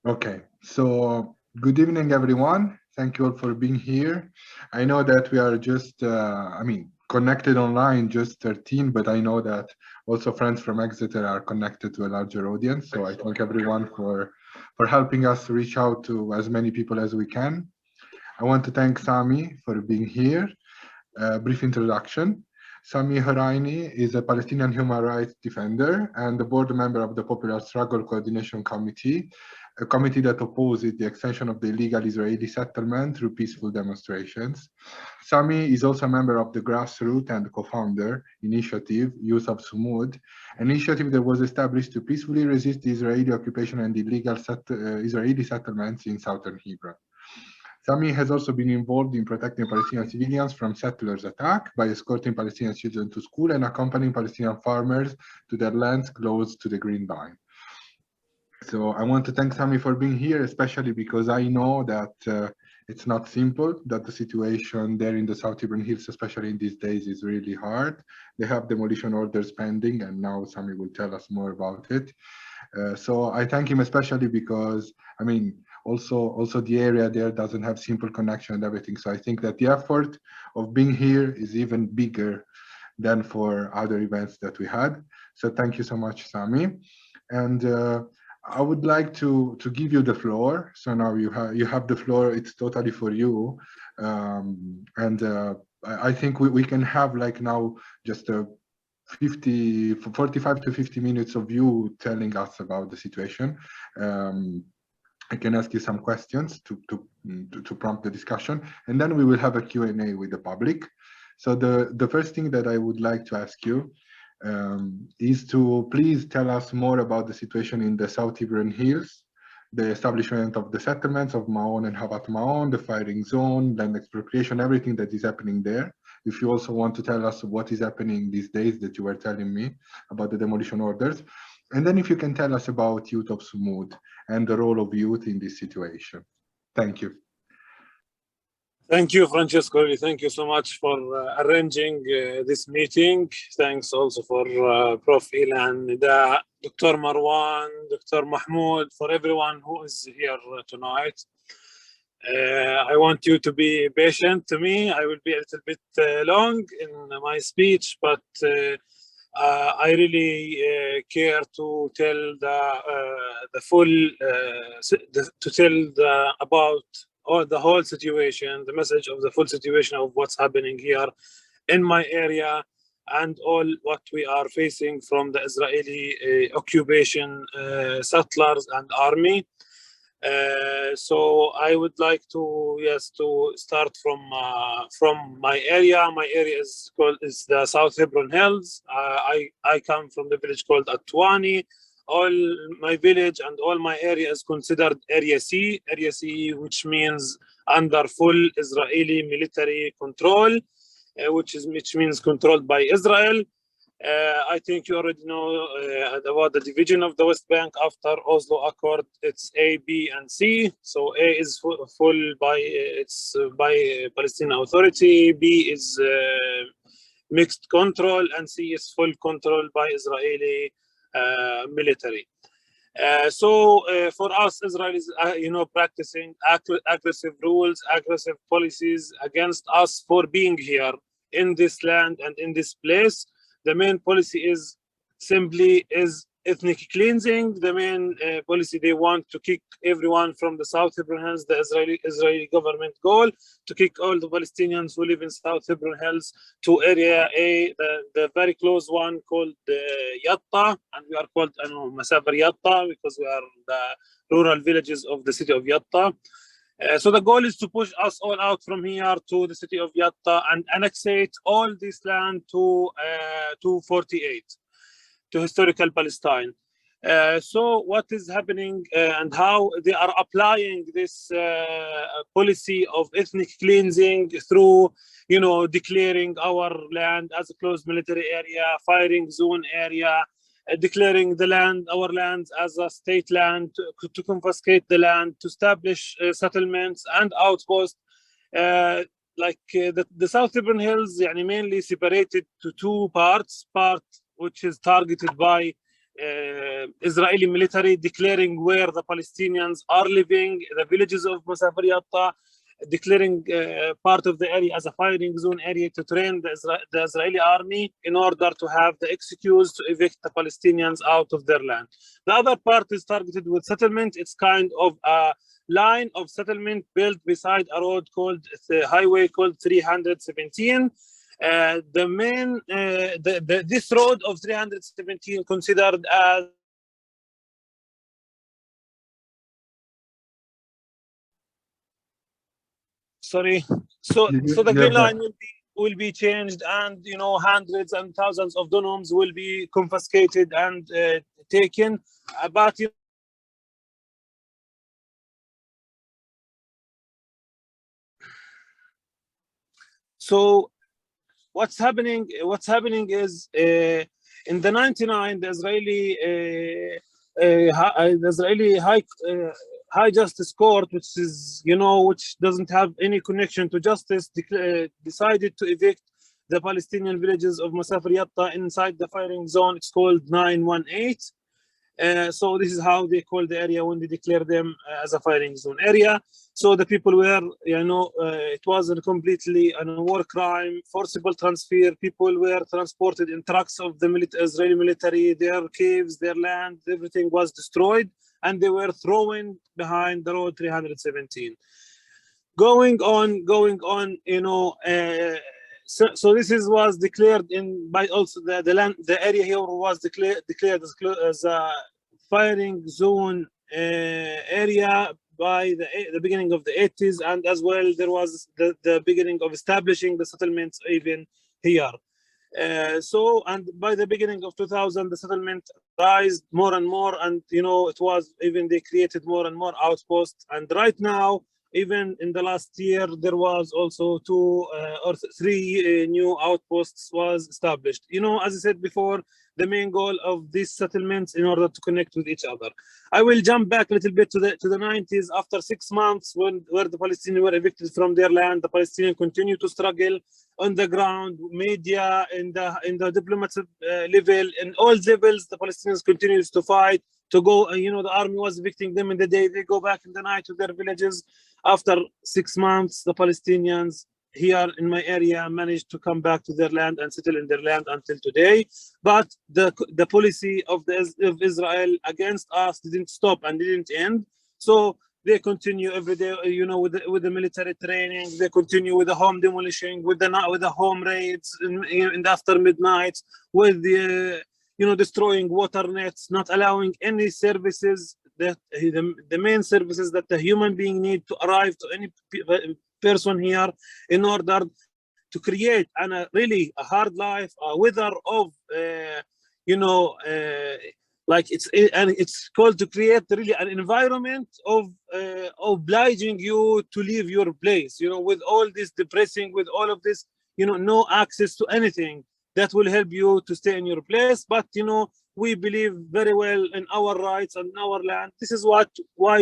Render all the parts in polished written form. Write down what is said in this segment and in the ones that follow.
Okay, so good evening, everyone. Thank you all for being here. I know that we are just, connected online, just 13, but I know that also friends from Exeter are connected to a larger audience. So I thank everyone for helping us reach out to as many people as we can. I want to thank Sami for being here. Brief introduction. Sami Haraini is a Palestinian human rights defender and a board member of the Popular Struggle Coordination Committee, a committee that opposes the extension of the illegal Israeli settlement through peaceful demonstrations. Sami is also a member of the grassroots and co-founder initiative Youth of Sumud, an initiative that was established to peacefully resist the Israeli occupation and illegal Israeli settlements in southern Hebron. Sami has also been involved in protecting Palestinian civilians from settlers' attack by escorting Palestinian children to school and accompanying Palestinian farmers to their lands close to the Green Line. So I want to thank Sami for being here, especially because I know that it's not simple, that the situation there in the South Hebron Hills, especially in these days, is really hard. They have demolition orders pending, and now Sami will tell us more about it. So I thank him especially because, also the area there doesn't have simple connection and everything. So I think that the effort of being here is even bigger than for other events that we had. So thank you so much, Sami. And I would like to give you the floor. So now you have the floor. It's totally for you. I think we can have like now just a 45 to 50 minutes of you telling us about the situation. I can ask you some questions to prompt the discussion, and then we will have a Q&A with the public. So the first thing that I would like to ask you is to please tell us more about the situation in the South Hebron Hills, the establishment of the settlements of Maon and Havat Maon, the firing zone, land expropriation, everything that is happening there. If you also want to tell us what is happening these days that you were telling me about the demolition orders. And then if you can tell us about Youth of Sumud and the role of youth in this situation. Thank you. Thank you, Francesco. Thank you so much for arranging this meeting. Thanks also for Prof. Ilan, Nida, Dr. Marwan, Dr. Mahmoud, for everyone who is here tonight. I want you to be patient to me. I will be a little bit long in my speech, but I really care to tell the full, about the whole situation, the message of the full situation of what's happening here in my area and all what we are facing from the Israeli occupation, settlers and army. So I would like to start from my area. My area is the South Hebron Hills. I come from the village called Atwani. All my village and all my area is considered Area C, which means under full Israeli military control, which means controlled by Israel. I think you already know about the division of the West Bank after Oslo Accord. It's A, B, and C. So A is full by Palestinian Authority. B is mixed control, and C is full control by Israeli military. So for us, Israel is practicing aggressive rules, aggressive policies against us for being here in this land and in this place. The main policy is simply ethnic cleansing. The main policy, they want to kick everyone from the South Hebron Hills. The Israeli government goal to kick all the Palestinians who live in South Hebron Hills to Area A, the very close one called Yatta, and we are called Masafer Yatta because we are the rural villages of the city of Yatta. So the goal is to push us all out from here to the city of Yatta and annexate all this land to 48, to historical Palestine. So what is happening and how they are applying this policy of ethnic cleansing through, declaring our land as a closed military area, firing zone area, declaring our lands as a state land, to confiscate the land, to establish settlements and outposts. The South Hebron Hills mainly separated to two parts, part which is targeted by Israeli military declaring where the Palestinians are living, the villages of Masafir Yatta, declaring part of the area as a firing zone area to train the Israeli army in order to have the excuse to evict the Palestinians out of their land. The other part is targeted with settlement. It's kind of a line of settlement built beside a road called the highway called 317. The main this road of 317 considered as so the green line will be changed, and hundreds and thousands of dunums will be confiscated and taken, but so what's happening is in the 99 the Israeli high justice court, which is which doesn't have any connection to justice, decided to evict the Palestinian villages of Masafir Yatta inside the firing zone. It's called 918. So this is how they call the area when they declare them as a firing zone area. So the people were, it was a completely a war crime, forcible transfer. People were transported in trucks of the Israeli military. Their caves, their land, everything was destroyed, and they were thrown behind the road 317. Going on, so this was declared by also the area here was declared as a firing zone area by the beginning of the 80s, and as well there was the beginning of establishing the settlements even here. So, and by the beginning of 2000, the settlement rised more and more, and it was even they created more and more outposts, and right now, even in the last year, there was also 2 or 3 new outposts was established. As I said before, the main goal of these settlements in order to connect with each other. I will jump back a little bit to the 90s. After 6 months, where the Palestinians were evicted from their land, the Palestinians continue to struggle on the ground, media, in the diplomatic level, in all levels. The Palestinians continues to fight. To go, the army was evicting them in the day. They go back in the night to their villages. After 6 months, the Palestinians here in my area managed to come back to their land and settle in their land until today. But the policy of Israel against us didn't stop and didn't end. So they continue every day, with the military training. They continue with the home demolishing, with the home raids in the after midnight, with the destroying water nets, not allowing any services that the main services that the human being need to arrive to any person here in order to create really a hard life, a weather of like it's called to create really an environment of obliging you to leave your place, with all this depressing, with all of this, no access to anything that will help you to stay in your place. But we believe very well in our rights and our land. This is why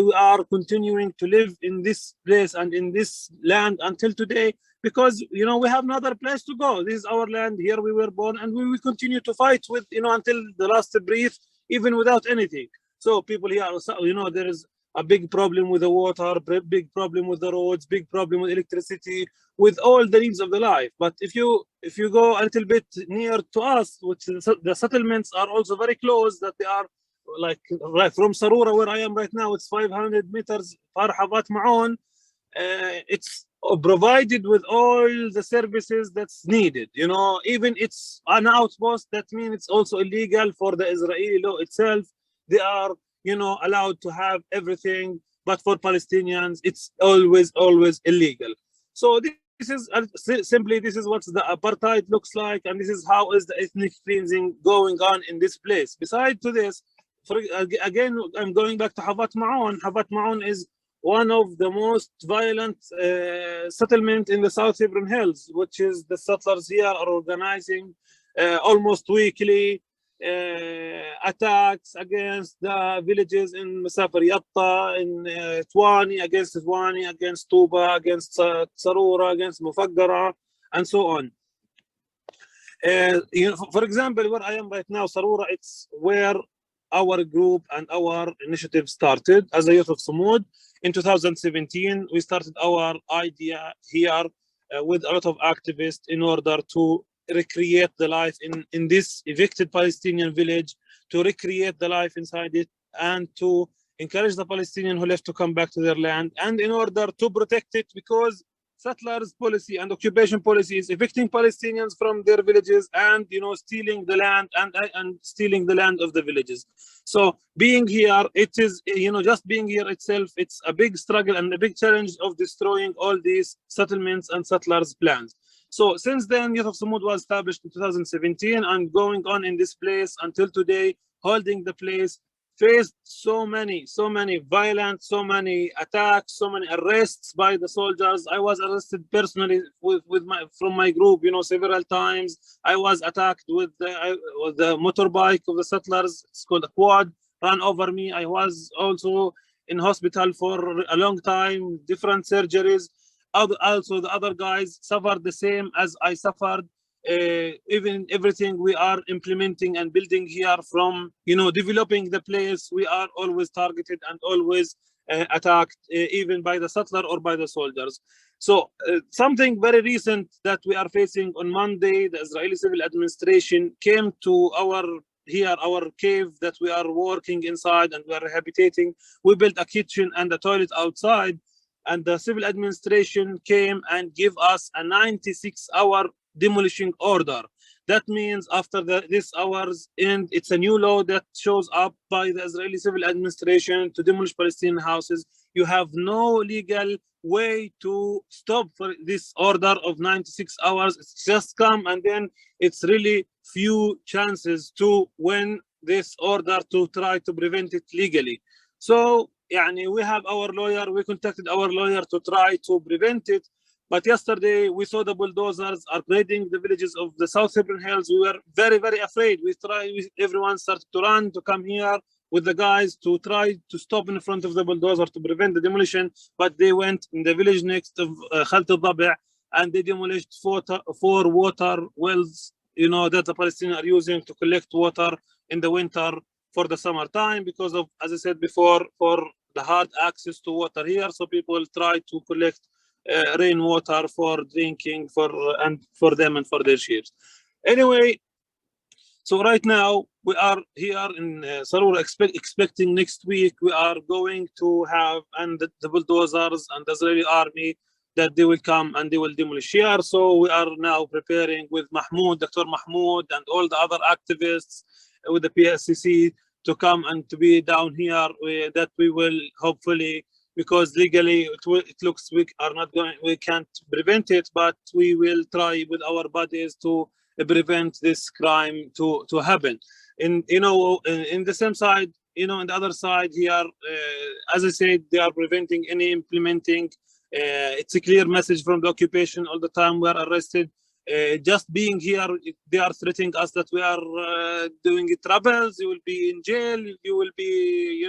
we are continuing to live in this place and in this land until today, because we have another place to go. This is our land. Here we were born, and we will continue to fight with until the last breath, even without anything. So people here, there is a big problem with the water, big problem with the roads, big problem with electricity, with all the needs of the life. But if you go a little bit near to us, which the settlements are also very close, that they are like right from Sarura, where I am right now, it's 500 meters far Havat Ma'on. It's provided with all the services that's needed. Even it's an outpost, that means it's also illegal for the Israeli law itself. They are allowed to have everything, but for Palestinians it's always illegal. So this is simply, this is what the apartheid looks like, and this is how is the ethnic cleansing going on in this place. Besides to this, again, I'm going back to Havat Ma'on. Havat Ma'on is one of the most violent settlement in the South Hebron Hills, which is the settlers here are organizing almost weekly attacks against the villages in Masafir Yatta, in Twani, against Tuba, against Sarura, against Mufaggara, and so on. For example, where I am right now, Sarura, it's where our group and our initiative started as a youth of Sumud. In 2017, we started our idea here with a lot of activists in order to recreate the life in this evicted Palestinian village, to recreate the life inside it, and to encourage the Palestinians who left to come back to their land, and in order to protect it, because settlers policy and occupation policy is evicting Palestinians from their villages and stealing the land and stealing the land of the villages. So being here, it is just being here itself, it's a big struggle and a big challenge of destroying all these settlements and settlers' plans. So since then, Youth of Sumud was established in 2017 and going on in this place until today, holding the place, faced so many violent, so many attacks, so many arrests by the soldiers. I was arrested personally from my group, several times. I was attacked with the motorbike of the settlers. It's called a quad, ran over me. I was also in hospital for a long time, different surgeries. Also, the other guys suffered the same as I suffered. Even everything we are implementing and building here, from developing the place, we are always targeted and always attacked, even by the settler or by the soldiers. So something very recent that we are facing on Monday, the Israeli civil administration came to our cave that we are working inside and we are rehabilitating. We built a kitchen and a toilet outside, and the civil administration came and gave us a 96-hour demolishing order. That means after this hours end, it's a new law that shows up by the Israeli civil administration to demolish Palestinian houses. You have no legal way to stop for this order of 96 hours. It's just come, and then it's really few chances to win this order to try to prevent it legally. So we have our lawyer, we contacted our lawyer to try to prevent it. But yesterday, we saw the bulldozers are raiding the villages of the South Hebron Hills. We were very, very afraid. Everyone started to run to come here with the guys to try to stop in front of the bulldozer to prevent the demolition. But they went in the village next of Khalt al-Dabi', and they demolished four water wells, that the Palestinians are using to collect water in the winter for the summertime, because of, as I said before, for the hard access to water here. So people try to collect rainwater for drinking, for them and for their sheep. Anyway, so right now we are here in Sarur, expecting next week we are going to have the bulldozers and the Israeli army that they will come and they will demolish here. So we are now preparing with Mahmoud, Dr. Mahmoud, and all the other activists with the PSCC to come and to be down here, that we will hopefully, because legally it looks we can't prevent it, but we will try with our bodies to prevent this crime to happen. In the same side, in the other side here, as I said, they are preventing any implementing. It's a clear message from the occupation all the time. We are arrested. Just being here, they are threatening us that we are doing troubles. You will be in jail. You will be,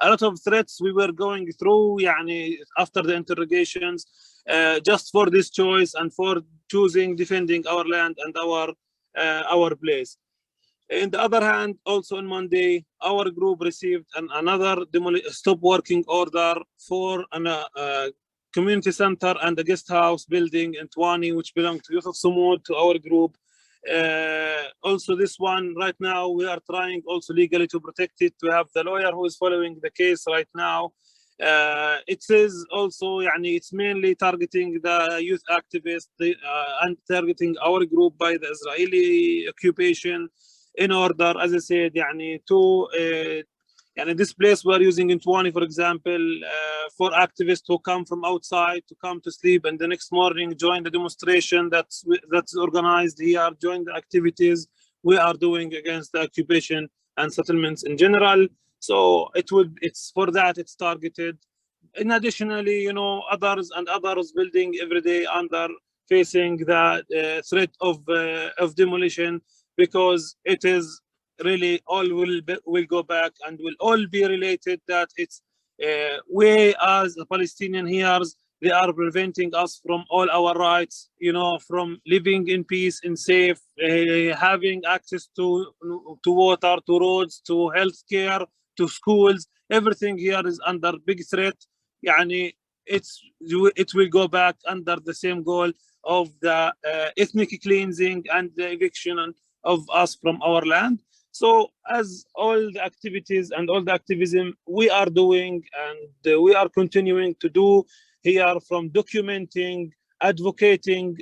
a lot of threats we were going through. After the interrogations, just for this choice and for choosing defending our land and our place. On the other hand, also on Monday, our group received another stop working order for a community center and a guest house building in Twani, which belong to Youth of Sumud, to our group. Also this one, right now, we are trying also legally to protect it. We have the lawyer who is following the case right now. It is also, it's mainly targeting the youth activists and targeting our group by the Israeli occupation in order, as I said, to this place we are using in Twani, for example, for activists who come from outside to come to sleep and the next morning join the demonstration that's organized here, join the activities we are doing against the occupation and settlements in general. So it's for that it's targeted. And additionally, others building every day under facing the threat of demolition, because it is really all will go back and will all be related, that it's we as the Palestinian here They are preventing us from all our rights, you know, from living in peace and safe, having access to water, to roads, to healthcare, to schools. Everything here is under big threat. Yani it will go back under the same goal of the ethnic cleansing and the eviction of us from our land. So as all the activities and all the activism we are doing and we are continuing to do here, from documenting, advocating,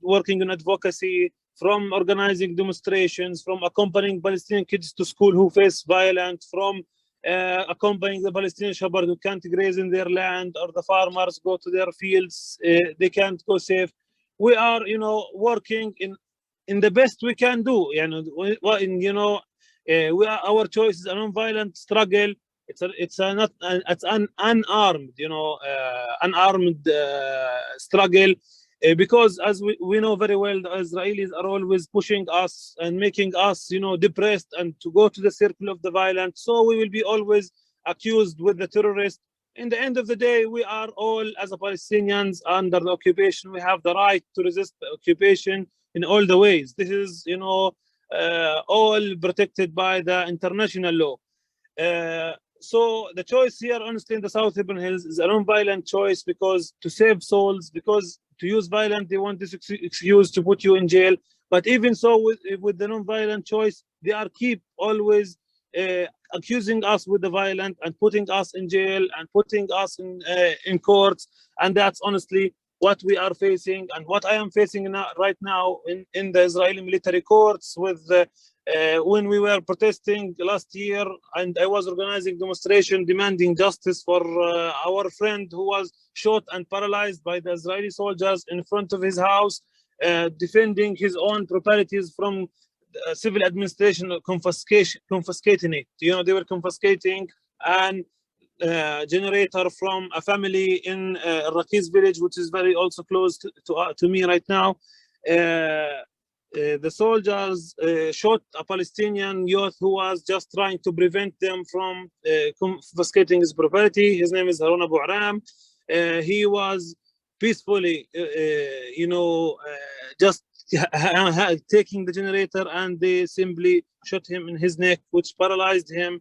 working on advocacy, from organizing demonstrations, from accompanying Palestinian kids to school who face violence, from accompanying the Palestinian shepherds who can't graze in their land, or the farmers go to their fields, they can't go safe. We are, you know, working in the best we can do. We are, our choice is a non-violent struggle. It's an unarmed, unarmed struggle. Because as we know very well, the Israelis are always pushing us and making us, you know, depressed and to go to the circle of the violence. So we will be always accused with the terrorists. In the end of the day, we are all, as a Palestinians under the occupation, we have the right to resist the occupation in all the ways. This is, you know, all protected by the international law. So the choice here, honestly, in the South Hebron Hills is a non-violent choice, because to save souls, because to use violence, they want this excuse to put you in jail. But even so, with the non-violent choice, they are keep always accusing us with the violent and putting us in jail and putting us in courts. And that's honestly what we are facing, and what I am facing right now in the Israeli military courts with when we were protesting last year, and I was organizing demonstration demanding justice for our friend who was shot and paralyzed by the Israeli soldiers in front of his house, defending his own properties from civil administration confiscating it. You know, they were confiscating an generator from a family in Raqiz village, which is very also close to me right now. The soldiers shot a Palestinian youth who was just trying to prevent them from confiscating his property. His name is Harun Abu Aram. He was peacefully, just taking the generator, and they simply shot him in his neck, which paralyzed him.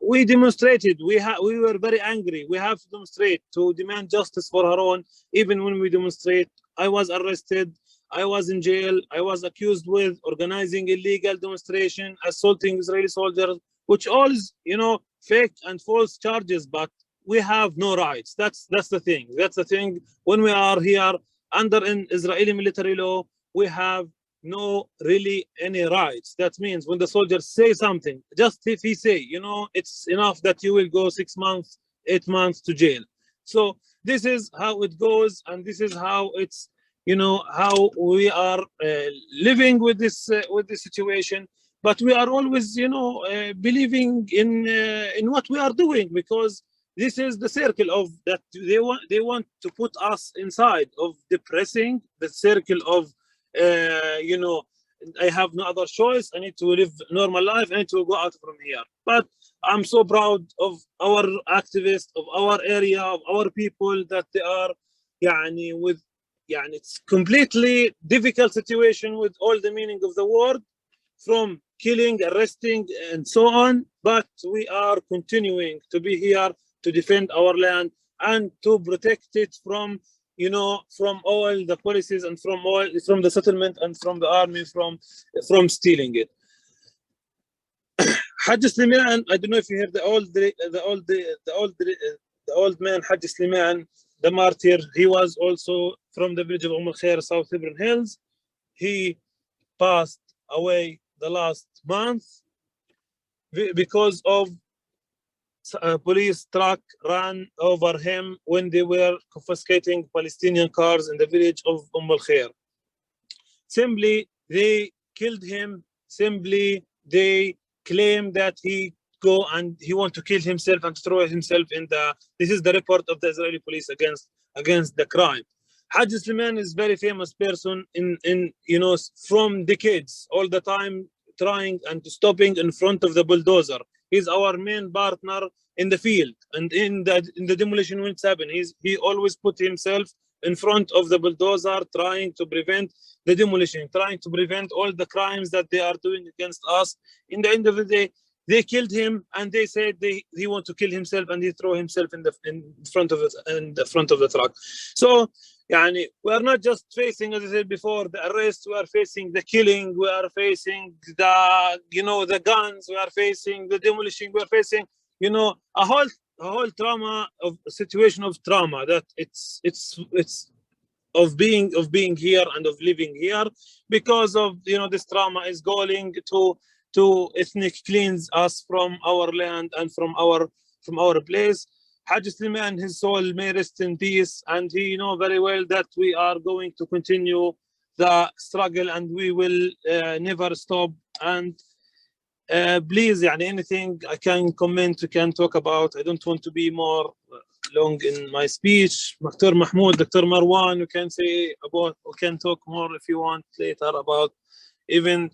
We demonstrated. We were very angry. We have to demonstrate to demand justice for Harun. Even when we demonstrate, I was arrested. I was in jail. I was accused with organizing illegal demonstration, assaulting Israeli soldiers, which all is, you know, fake and false charges. But we have no rights. That's the thing. That's the thing. When we are here under an Israeli military law, we have no really any rights. That means when the soldiers say something, just if he say, you know, it's enough that you will go 6 months, 8 months to jail. So this is how it goes, and this is how it's, you know, how we are living with this situation. But we are always, you know, believing in what we are doing, because this is the circle of that they want to put us inside of depressing the circle of you know, I have no other choice. I need to live normal life. I need to go out from here. But I'm so proud of our activists, of our area, of our people, that they are, it's completely difficult situation with all the meaning of the word, from killing, arresting, and so on. But we are continuing to be here to defend our land and to protect it from, you know, from all the policies and from the settlement and from the army from stealing it. Hajj Sliman, I don't know if you heard the old man Hajj Sliman, the martyr. He was also from the village of Al Khair, South Hebron Hills. He passed away the last month because of a police truck ran over him when they were confiscating Palestinian cars in the village of Al Khair. Simply, they killed him. Simply, they claim that he want to kill himself and throw himself in the. This is the report of the Israeli police against the crime. Hajj Sliman is very famous person in from decades, all the time trying and stopping in front of the bulldozer. He's our main partner in the field and in the demolition when it's happening. He always put himself in front of the bulldozer, trying to prevent the demolition, trying to prevent all the crimes that they are doing against us. In the end of the day, they killed him, and they said he want to kill himself, and he throw himself in front of the truck. So, yani, we are not just facing, as I said before, the arrest. We are facing the killing. We are facing the guns. We are facing the demolition. We are facing a whole trauma of a situation of trauma that it's of being here and of living here, because of this trauma is going to ethnic cleanse us from our land and from our place. Hajj Sliman, his soul may rest in peace, and he know very well that we are going to continue the struggle, and we will never stop. And please, anything I can comment, we can talk about. I don't want to be more long in my speech. Dr. Mahmoud, Dr. Marwan, we can talk more if you want later about even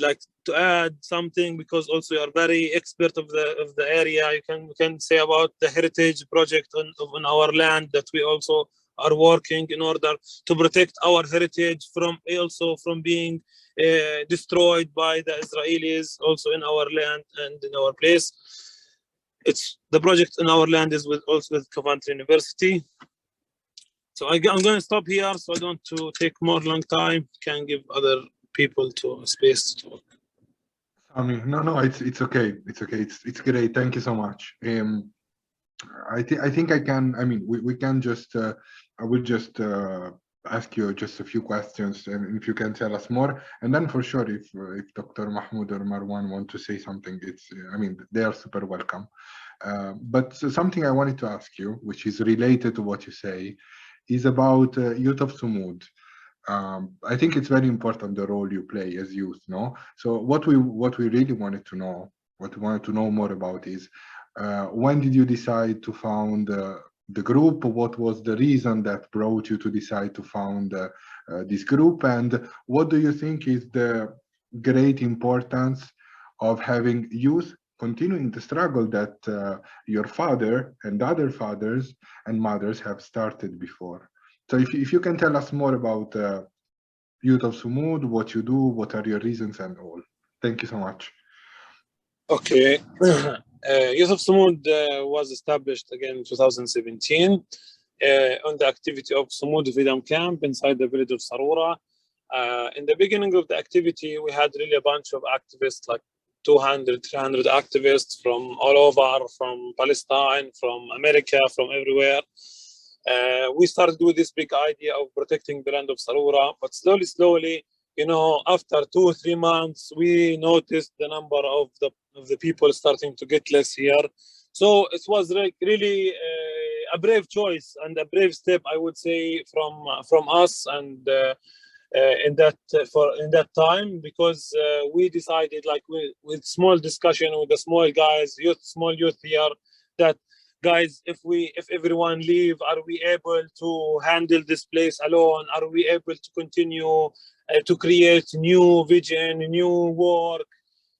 like to add something, because also you are very expert of the area. You can say about the heritage project on our land that we also are working in order to protect our heritage from being destroyed by the Israelis also in our land and in our place. It's the project in our land is also with Coventry University. So I'm going to stop here so I don't to take more long time. Can give other people to space to talk. No, it's okay. It's okay. It's great. Thank you so much. I think I can. I mean, we can just. I will just ask you just a few questions, and if you can tell us more, and then for sure, if Dr. Mahmoud or Marwan want to say something, it's. I mean, they are super welcome. But something I wanted to ask you, which is related to what you say, is about youth of Sumud. I think it's very important the role you play as youth, no? So what we really wanted to know, what we wanted to know more about is when did you decide to found the group? What was the reason that brought you to decide to found this group? And what do you think is the great importance of having youth continuing the struggle that your father and other fathers and mothers have started before? So if you can tell us more about Youth of Sumud, what you do, what are your reasons and all. Thank you so much. Okay. Youth of Sumud was established again in 2017 on the activity of Sumud Freedom Camp inside the village of Sarura. In the beginning of the activity, we had really a bunch of activists, like 200, 300 activists from all over, from Palestine, from America, from everywhere. We started with this big idea of protecting the land of Sarura, but slowly, after 2 or 3 months, we noticed the number of the people starting to get less here. So it was really a brave choice and a brave step, I would say, from us and in that time, because we decided, like with small discussion with the small youth here, that guys, if everyone leave, are we able to handle this place alone? Are we able to continue to create new vision, new work,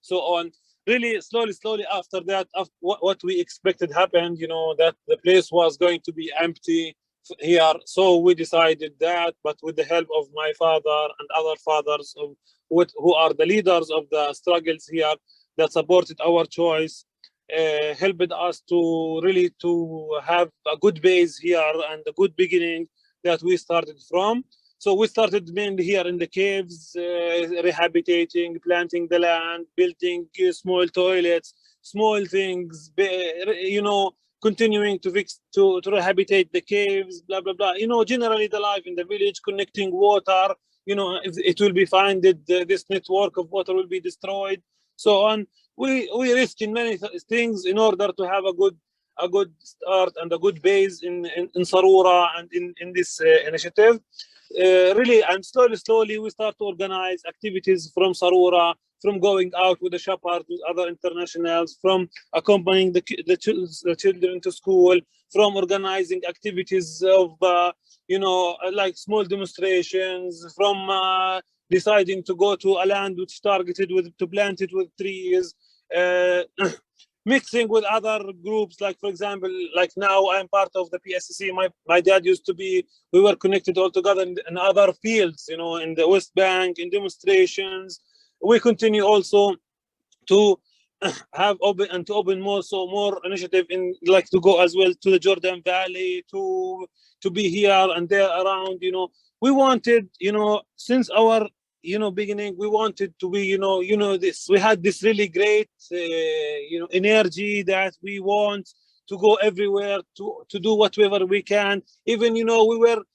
so on? Really, slowly after that, what we expected happened, that the place was going to be empty here. So we decided that, but with the help of my father and other fathers who are the leaders of the struggles here that supported our choice, helped us to really to have a good base here and a good beginning that we started from. So we started mainly here in the caves, rehabilitating, planting the land, building small toilets, small things, continuing to fix, to rehabilitate the caves, blah, blah, blah. Generally the life in the village, connecting water, it will be found that this network of water will be destroyed, so on. We risk in many things in order to have a good start and a good base in Sarura and in this initiative. Really, and slowly we start to organize activities from Sarura, from going out with the shepherd, with other internationals, from accompanying the children to school, from organizing activities of, like small demonstrations, from deciding to go to a land which targeted to plant it with trees, mixing with other groups, like for example, like now I'm part of the PSCC. My dad used to be. We were connected all together in other fields, you know, in the West Bank, in demonstrations. We continue also to have open more initiative in, like, to go as well to the Jordan Valley, to be here and there around. You know, we wanted, you know, since our, you know, beginning, we wanted to be, you know this, we had this really great you know, energy that we want to go everywhere, to do whatever we can. Even, you know, we were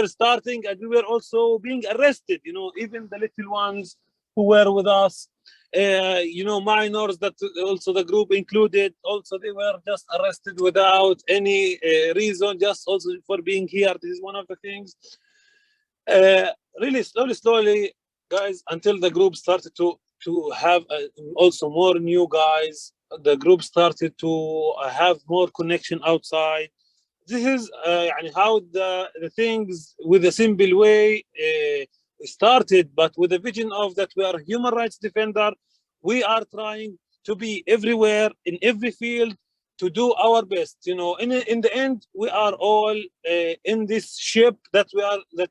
starting, and we were also being arrested, you know, even the little ones who were with us, you know, minors that also the group included, also they were just arrested without any reason, just also for being here. This is one of the things. Really slowly, guys, until the group started to have also more new guys. The group started to have more connection outside. This is how the things with a simple way started, but with a vision of that we are human rights defender. We are trying to be everywhere in every field to do our best. You know, in the end, we are all in this ship that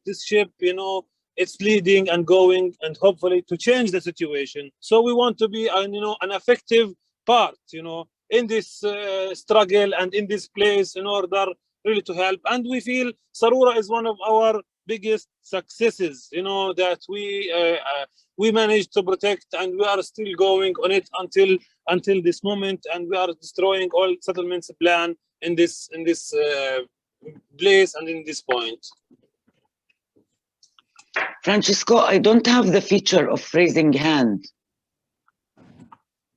this ship, you know, it's leading and going, and hopefully to change the situation. So we want to be an effective part, you know, in this struggle and in this place, in order really to help. And we feel Sarura is one of our biggest successes, you know, that we managed to protect, and we are still going on it until this moment, and we are destroying all settlements plan in this place and in this point. Francisco, I don't have the feature of raising hand.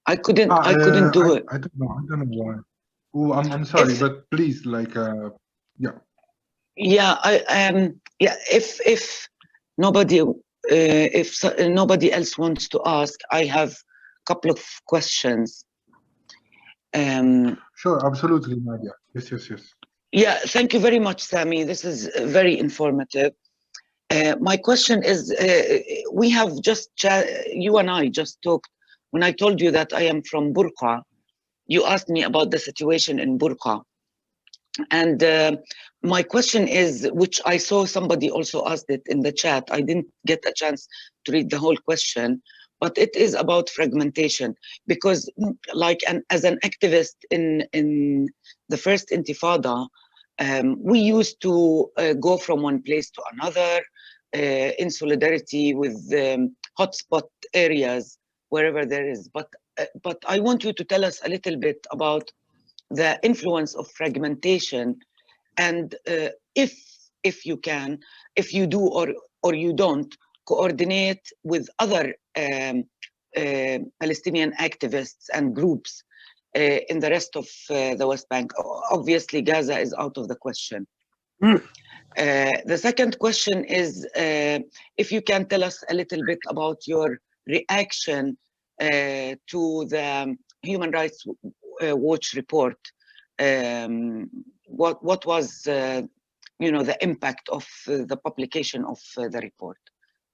I couldn't do it. I don't know why. Oh, I'm sorry, but please, like, yeah. Yeah, if nobody else wants to ask, I have a couple of questions. Sure, absolutely, Nadia. Yes. Yeah, thank you very much, Sami. This is very informative. My question is, we have you and I just talked. When I told you that I am from Burqa, you asked me about the situation in Burqa. And my question is, which I saw somebody also asked it in the chat. I didn't get a chance to read the whole question, but it is about fragmentation. Because as an activist in the first Intifada, we used to go from one place to another in solidarity with hotspot areas, wherever there is. But I want you to tell us a little bit about the influence of fragmentation, and if you can, if you do or you don't, coordinate with other Palestinian activists and groups in the rest of the West Bank. Obviously, Gaza is out of the question. The second question is, if you can tell us a little bit about your reaction to the Human Rights Watch report. What was the impact of the publication of the report?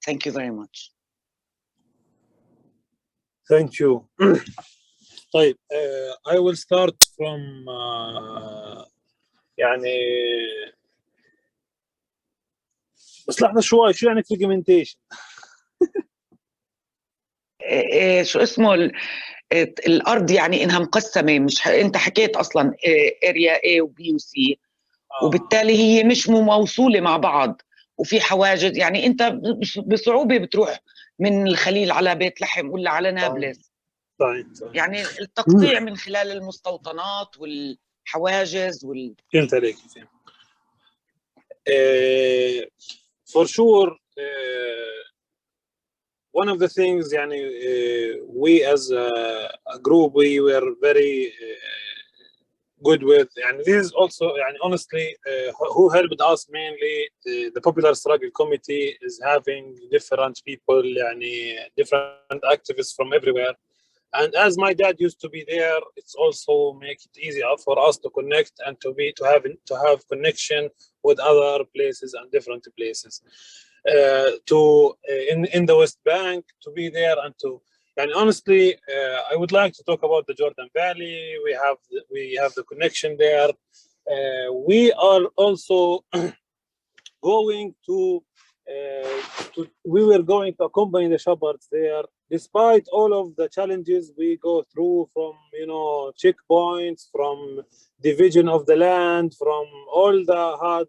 Thank you very much. Thank you. طيب, I will start from بس لحظة شوي, شو يعني fragmentation؟ شو اسمه الارض، يعني انها مقسمه، مش انت حكيت اصلا اريا A و B و C، وبالتالي هي مش موصوله مع بعض وفي حواجز. يعني انت بصعوبه بتروح من الخليل على بيت لحم ولا على نابلس. طيب. يعني التقطيع من خلال المستوطنات والحواجز فهمت عليك. For sure, one of the things, we as a group, we were very good with, and this is also, honestly, who helped us mainly, the Popular Struggle Committee is having different people, different activists from everywhere. And as my dad used to be there, it's also make it easier for us to connect and to have connection with other places and different places. In the West Bank, to be there and And honestly, I would like to talk about the Jordan Valley. We have the connection there. We are also going we were going to accompany the shepherds there, despite all of the challenges we go through, from checkpoints, from division of the land, from all the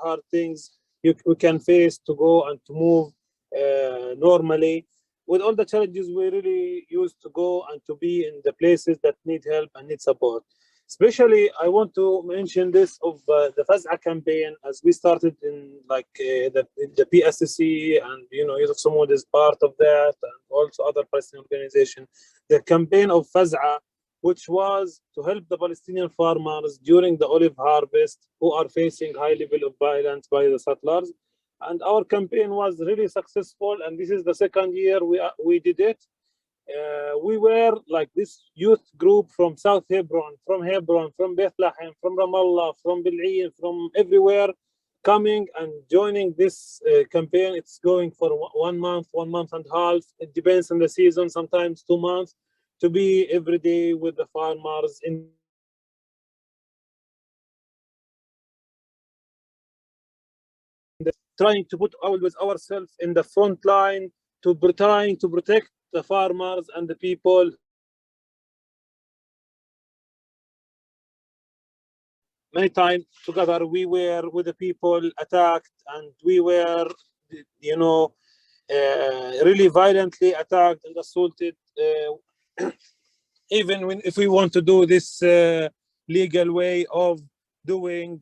hard things we can face to go and to move normally. With all the challenges, we really used to go and to be in the places that need help and need support. Especially, I want to mention this of the Faz'a campaign, as we started in the PSC, and Yusuf Samud is part of that, and also other Palestinian organizations. The campaign of Faz'a, which was to help the Palestinian farmers during the olive harvest who are facing high level of violence by the settlers. And our campaign was really successful, and this is the second year we did it. We were like this youth group from South Hebron, from Bethlehem, from Ramallah, from Bil'in, from everywhere, coming and joining this campaign. It's going for 1 month, 1.5 months. It depends on the season, sometimes 2 months, to be every day with the farmers in trying to put always ourselves in the front line, trying to protect the farmers and the people. Many times together we were with the people attacked, and we were, really violently attacked and assaulted. Even if we want to do this legal way of doing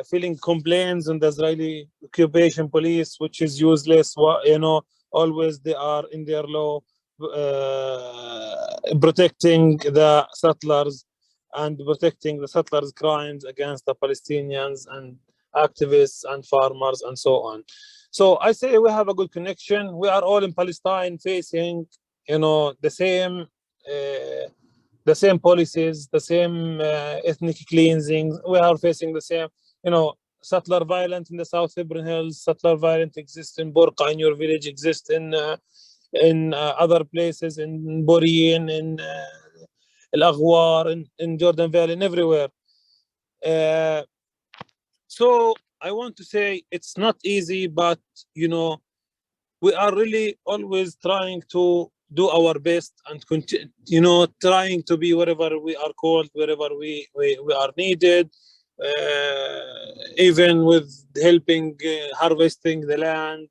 filing complaints on the Israeli occupation police, which is useless. Always they are in their law protecting the settlers and protecting the settlers' crimes against the Palestinians and activists and farmers and so on. So I say we have a good connection. We are all in Palestine facing, the same policies, the same ethnic cleansing. We are facing the same, settler violence in the South Hebron Hills. Settler violence exists in Borqa, in your village, exists in other places, in Borin, in Al-Aghwar, in Jordan Valley, and everywhere. So I want to say it's not easy, but we are really always trying to do our best and trying to be wherever we are called, wherever we are needed, even with helping harvesting the land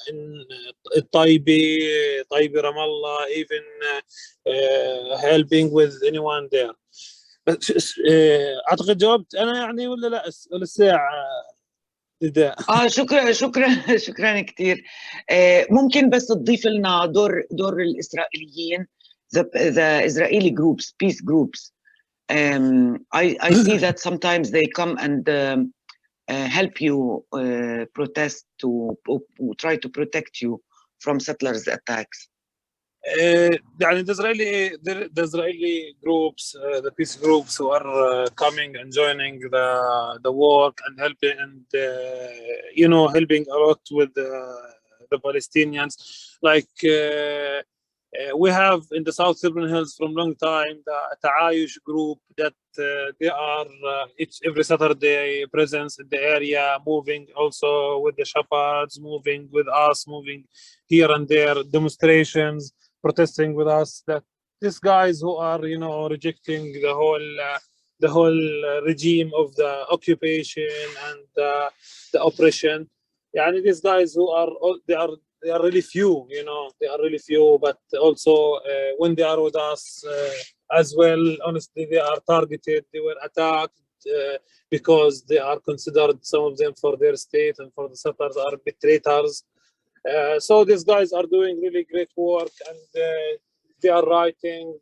in Taibi, Ramallah, even helping with anyone there. اعتقد جاوبت انا يعني ولا لا الساعه نداء؟ شكرا كثير. ممكن بس تضيف لنا دور الاسرائيليين, the Israeli groups, peace groups. I see that sometimes they come and help you protest, to try to protect you from settlers' attacks. يعني the Israeli groups, the peace groups who are coming and joining the work and helping, and helping a lot with the Palestinians. Like we have in the South Hebron Hills from long time the Ta'ayush group that they are every Saturday presence in the area, moving also with the shepherds, moving with us, moving here and there, demonstrations, protesting with us. That these guys who are rejecting the whole regime of the occupation and the oppression. These guys who are they are really few, they are really few, but also when they are with us as well, honestly, they are targeted. They were attacked because they are considered, some of them, for their state and for the settlers, are betrayers. So these guys are doing really great work, and they are writing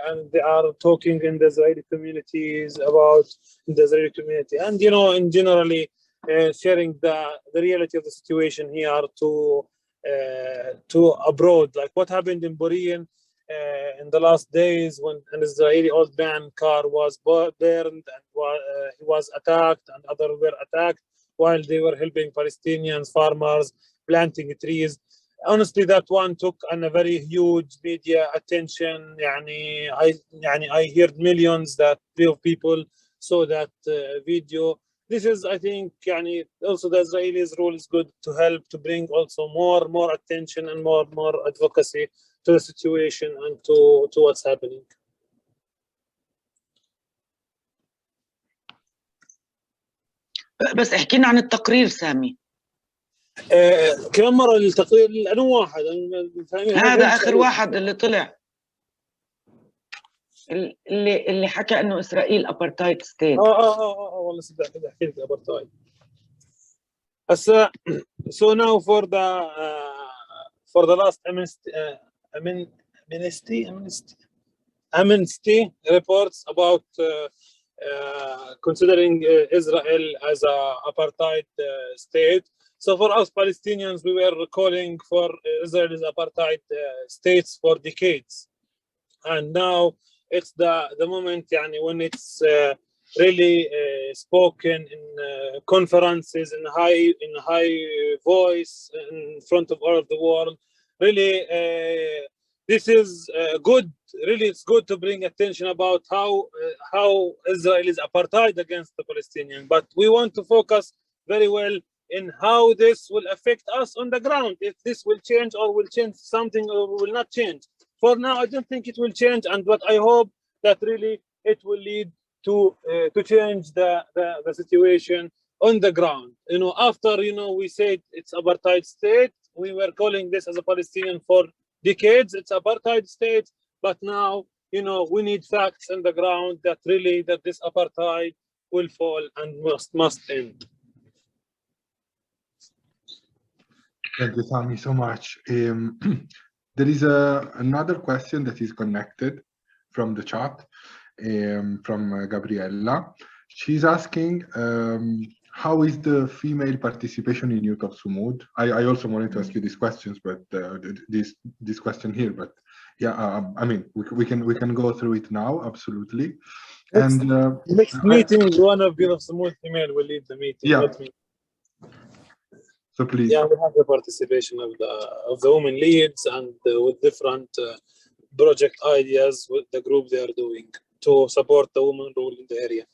and they are talking in the Israeli communities about the Israeli community, and in generally sharing the reality of the situation here to abroad, like what happened in Borin in the last days, when an Israeli old man car was burned and he was attacked, and others were attacked while they were helping Palestinians farmers planting trees. honestly, that one took a very huge media attention. I heard millions of people saw that video. This is, I think, also the Israelis' role is good to help to bring also more attention and more advocacy to the situation and to what's happening. بس احكي لنا عن التقرير سامي. كمان مرة التقرير أنا واحد هذا آخر واحد اللي طلع، اللي حكى إنه إسرائيل أبارتايد ستيت. والله صدق كده أحكي لك أبارتايد. So now for the last amnesty reports about considering Israel as an apartheid state. So for us Palestinians, we were calling for Israel's apartheid states for decades, and now it's the moment when it's really spoken in conferences in high voice in front of all of the world. Really, this is good. Really, it's good to bring attention about how Israel is apartheid against the Palestinians. But we want to focus very well in how this will affect us on the ground. If this will change or will change something or will not change. For now, I don't think it will change, but I hope that really it will lead to change the situation on the ground. After we said it's apartheid state, we were calling this as a Palestinian for decades. It's apartheid state, but now we need facts on the ground that really that this apartheid will fall and must end. Thank you, Sami, so much. There is another question that is connected from the chat. From Gabriella. She's asking, how is the female participation in Youth of Sumud? I also wanted to ask you these questions, but this question here, but yeah, I mean, we can go through it now, absolutely. And next meeting, one of Youth of Sumud female will lead the meeting. Yeah. So please. Yeah, we have the participation of the women leads and with different project ideas with the group they are doing to support the women rule in the area.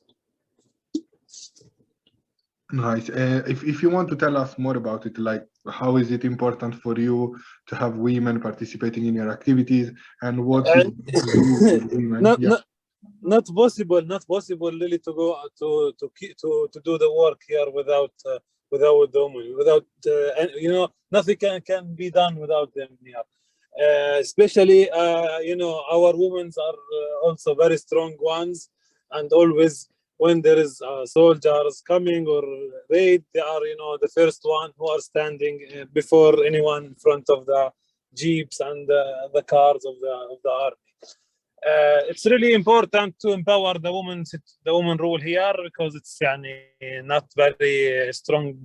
Nice. If you want to tell us more about it, like how is it important for you to have women participating in your activities, and what do you do with women? Not possible really to go to do the work here without the women, without nothing can be done without them here. Especially our women are also very strong ones, and always when there is soldiers coming or raid, they are the first one who are standing before anyone in front of the jeeps and the cars of the army. It's really important to empower the women rule here, because it's not very strong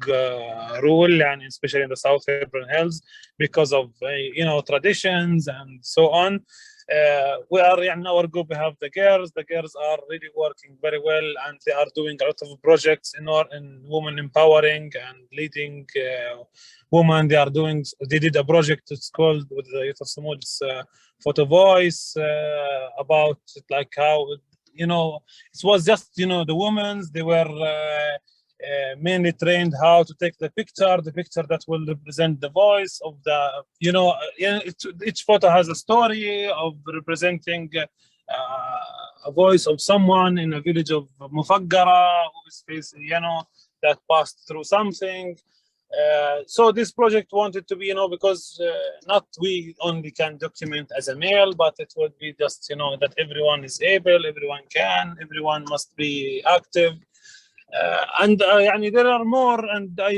rule, especially in the South Hebron Hills, because of traditions and so on. We are in our group, we have the girls. The girls are really working very well, and they are doing a lot of projects in women empowering and leading women. They did a project. It's called with the Youth of Sumud, Photo Voice, about like how it was just the women. They were mainly trained how to take the picture that will represent the voice of the each photo has a story of representing a voice of someone in a village of Mufaggara who is facing that passed through something. So this project wanted to be because not we only can document as a male, but it would be just that everyone is able, everyone must be active. And there are more, and I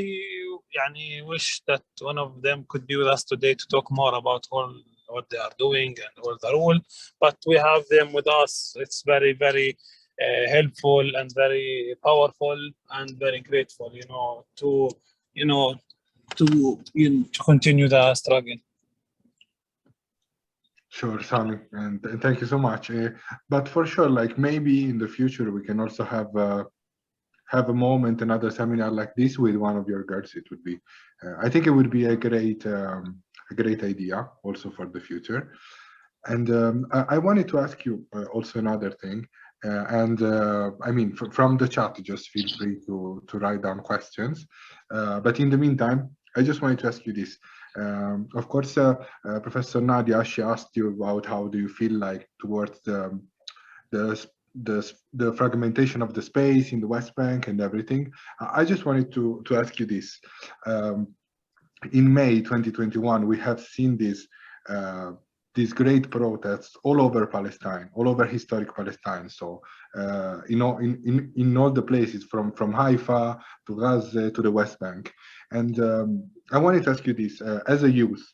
wish that one of them could be with us today to talk more about all what they are doing and all the rule, but we have them with us. It's very, very helpful and very powerful and very grateful to continue the struggle. Sure, Sami, and thank you so much. But for sure, like maybe in the future we can also have a moment, another seminar like this with one of your girls. It would be, I think it would be a great a great idea also for the future. And I wanted to ask you also another thing. I mean, from the chat, just feel free to write down questions. But in the meantime, I just wanted to ask you this. Of course, Professor Nadia, she asked you about how do you feel like towards the fragmentation of the space in the West Bank and everything. I just wanted to ask you this. In May 2021, we have seen these great protests all over Palestine, all over historic Palestine. So, in all the places from Haifa to Gaza to the West Bank. And I wanted to ask you this, as a youth,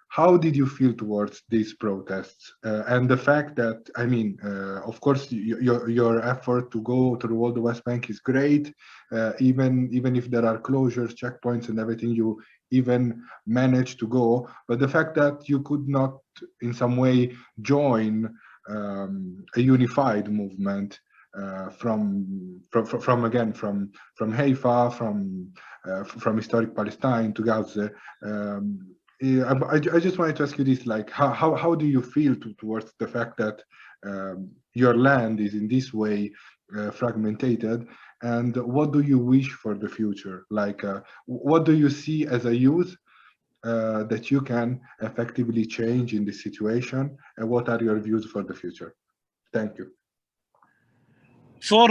how did you feel towards these protests and the fact that, I mean, of course, your effort to go through all the West Bank is great, even if there are closures, checkpoints, and everything, you even managed to go. But the fact that you could not, in some way, join a unified movement from Haifa, from historic Palestine to Gaza. I just wanted to ask you this: like, how do you feel towards the fact that your land is in this way fragmented, and what do you wish for the future? Like, what do you see as a youth that you can effectively change in this situation, and what are your views for the future? Thank you. For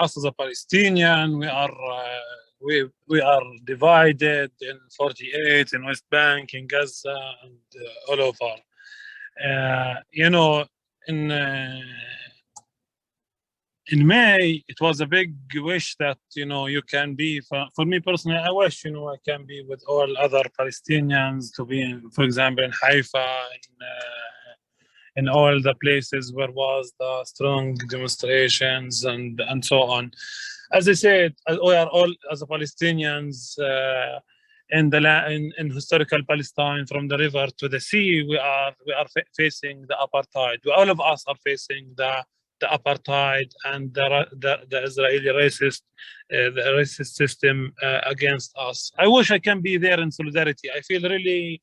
us as a Palestinian, we are divided in 48, in West Bank, in Gaza, and all over. In May, it was a big wish that you can be. For me personally, I wish I can be with all other Palestinians to be, for example, in Haifa, in all the places where was the strong demonstrations and so on. As I said, we are all as a Palestinians in historical Palestine, from the river to the sea. We are facing the apartheid. All of us are facing the apartheid and the Israeli racist system against us. I wish I can be there in solidarity. I feel really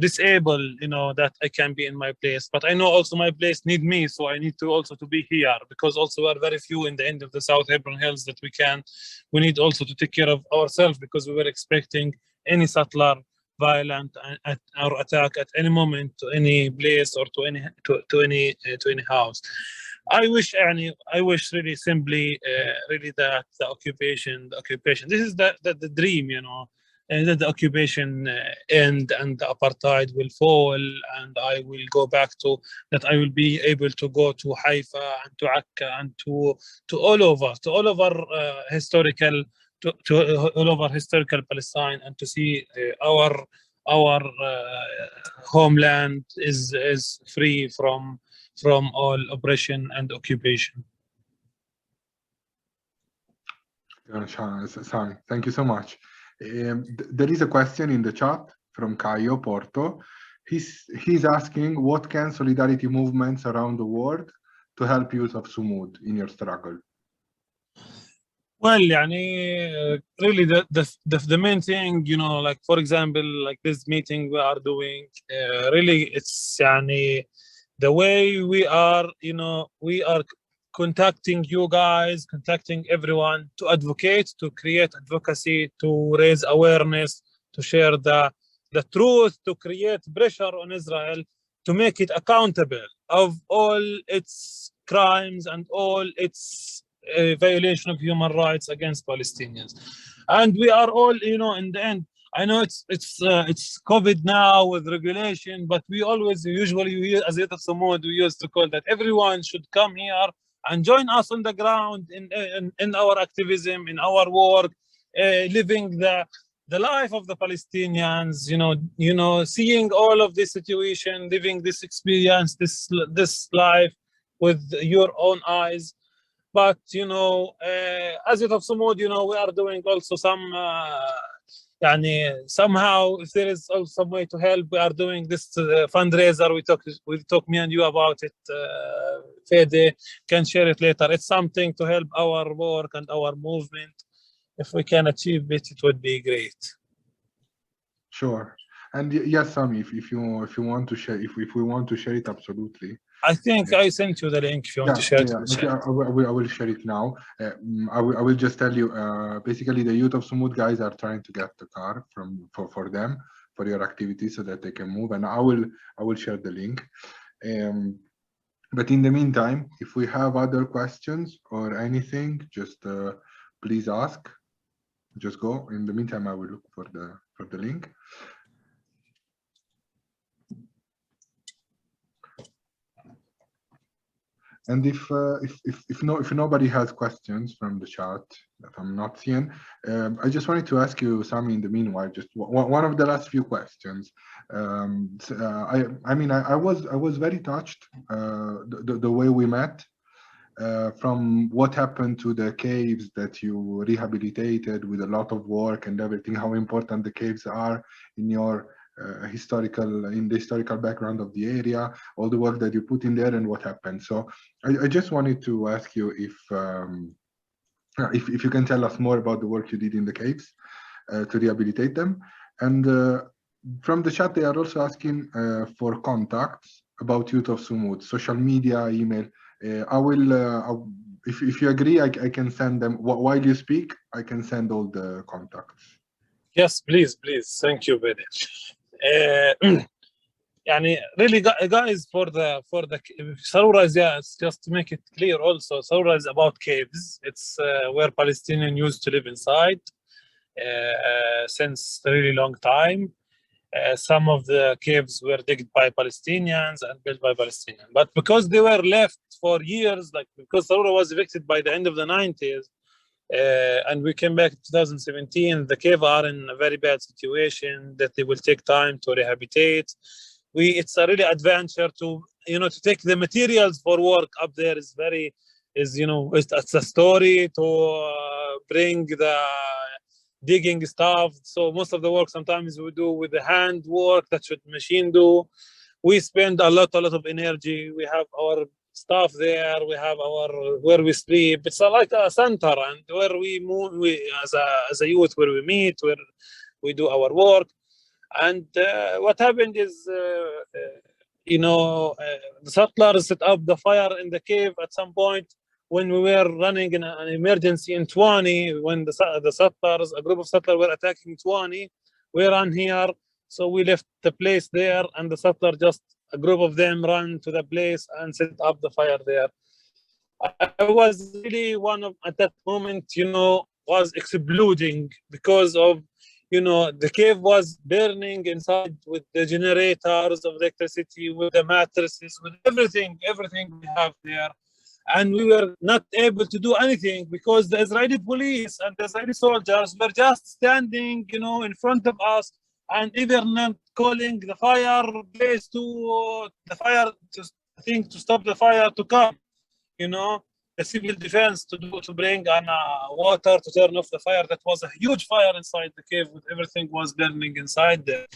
disabled, that I can be in my place. But I know also my place need me, so I need to also to be here, because also we are very few in the end of the South Hebron Hills that we need also to take care of ourselves, because we were expecting any settler violent or attack at any moment to any place or to any house. I wish really simply really that the occupation. This is the dream, and that the occupation end and the apartheid will fall, and I will go back to that. I will be able to go to Haifa and to Akka and to all over historical all over historical Palestine, and to see our homeland is free from all oppression and occupation. Sami, thank you so much. There is a question in the chat from Caio Porto. He's asking, what can solidarity movements around the world to help youth of Sumud in your struggle? Well, really the main thing, like for example, like this meeting we are doing, really it's the way we are contacting you guys, contacting everyone to advocate, to create advocacy, to raise awareness, to share the truth, to create pressure on Israel, to make it accountable of all its crimes and all its violation of human rights against Palestinians. And we are all, in the end, I know it's COVID now with regulation, but we usually as Youth of Sumud, we used to call that everyone should come here and join us on the ground in our activism, in our work, living the life of the Palestinians, seeing all of this situation, living this experience, this life with your own eyes. But as Youth of Sumud, we are doing also some somehow, if there is also some way to help, we are doing this fundraiser. We talk me and you about it. Fede can share it later. It's something to help our work and our movement. if we can achieve it, it would be great. Sure. And yes, Sami, if you want to share, if we want to share it, absolutely. I think I sent you the link if you want to share it. Okay, I will share it now. I will just tell you. Basically, the youth of Sumud guys are trying to get the car for them for your activity so that they can move, and I will share the link. But in the meantime, if we have other questions or anything, just please ask. Just go. In the meantime, I will look for the link. And if nobody has questions from the chat that I'm not seeing, I just wanted to ask you, Sami, in the meanwhile, just one of the last few questions. I was very touched the way we met, from what happened to the caves that you rehabilitated with a lot of work and everything, how important the caves are in your the historical background of the area, all the work that you put in there and what happened. So I just wanted to ask you if you can tell us more about the work you did in the caves to rehabilitate them. And from the chat, they are also asking for contacts about Youth of Sumud, social media, email. I will, if you agree, I can send them, while you speak, I can send all the contacts. Yes, please. Thank you very much. Really, guys, for the Saroura is, it's just to make it clear also, Saroura is about caves. It's where Palestinians used to live inside since a really long time. Some of the caves were digged by Palestinians and built by Palestinians, but because they were left for years, like because Saroura was evicted by the end of the 90s, and we came back in 2017, the cave are in a very bad situation that they will take time to rehabilitate. It's a really adventure to take the materials for work up there it's a story to bring the digging stuff. So most of the work sometimes we do with the hand work that should machine do. We spend a lot of energy. We have our stuff there, we have our where we sleep. It's like a center, and where we move, as a youth, where we meet, where we do our work. And what happened is the settlers set up the fire in the cave at some point when we were running in an emergency in Twani, when the settlers, a group of settlers were attacking Twani. We ran here, so we left the place there, and the settlers a group of them ran to the place and set up the fire there. I was really at that moment, was exploding because of, the cave was burning inside with the generators of electricity, with the mattresses, with everything we have there. And we were not able to do anything because the Israeli police and the Israeli soldiers were just standing, in front of us, and even not calling the fire place to stop the fire to come, the civil defense to bring water to turn off the fire. That was a huge fire inside the cave with everything was burning inside there.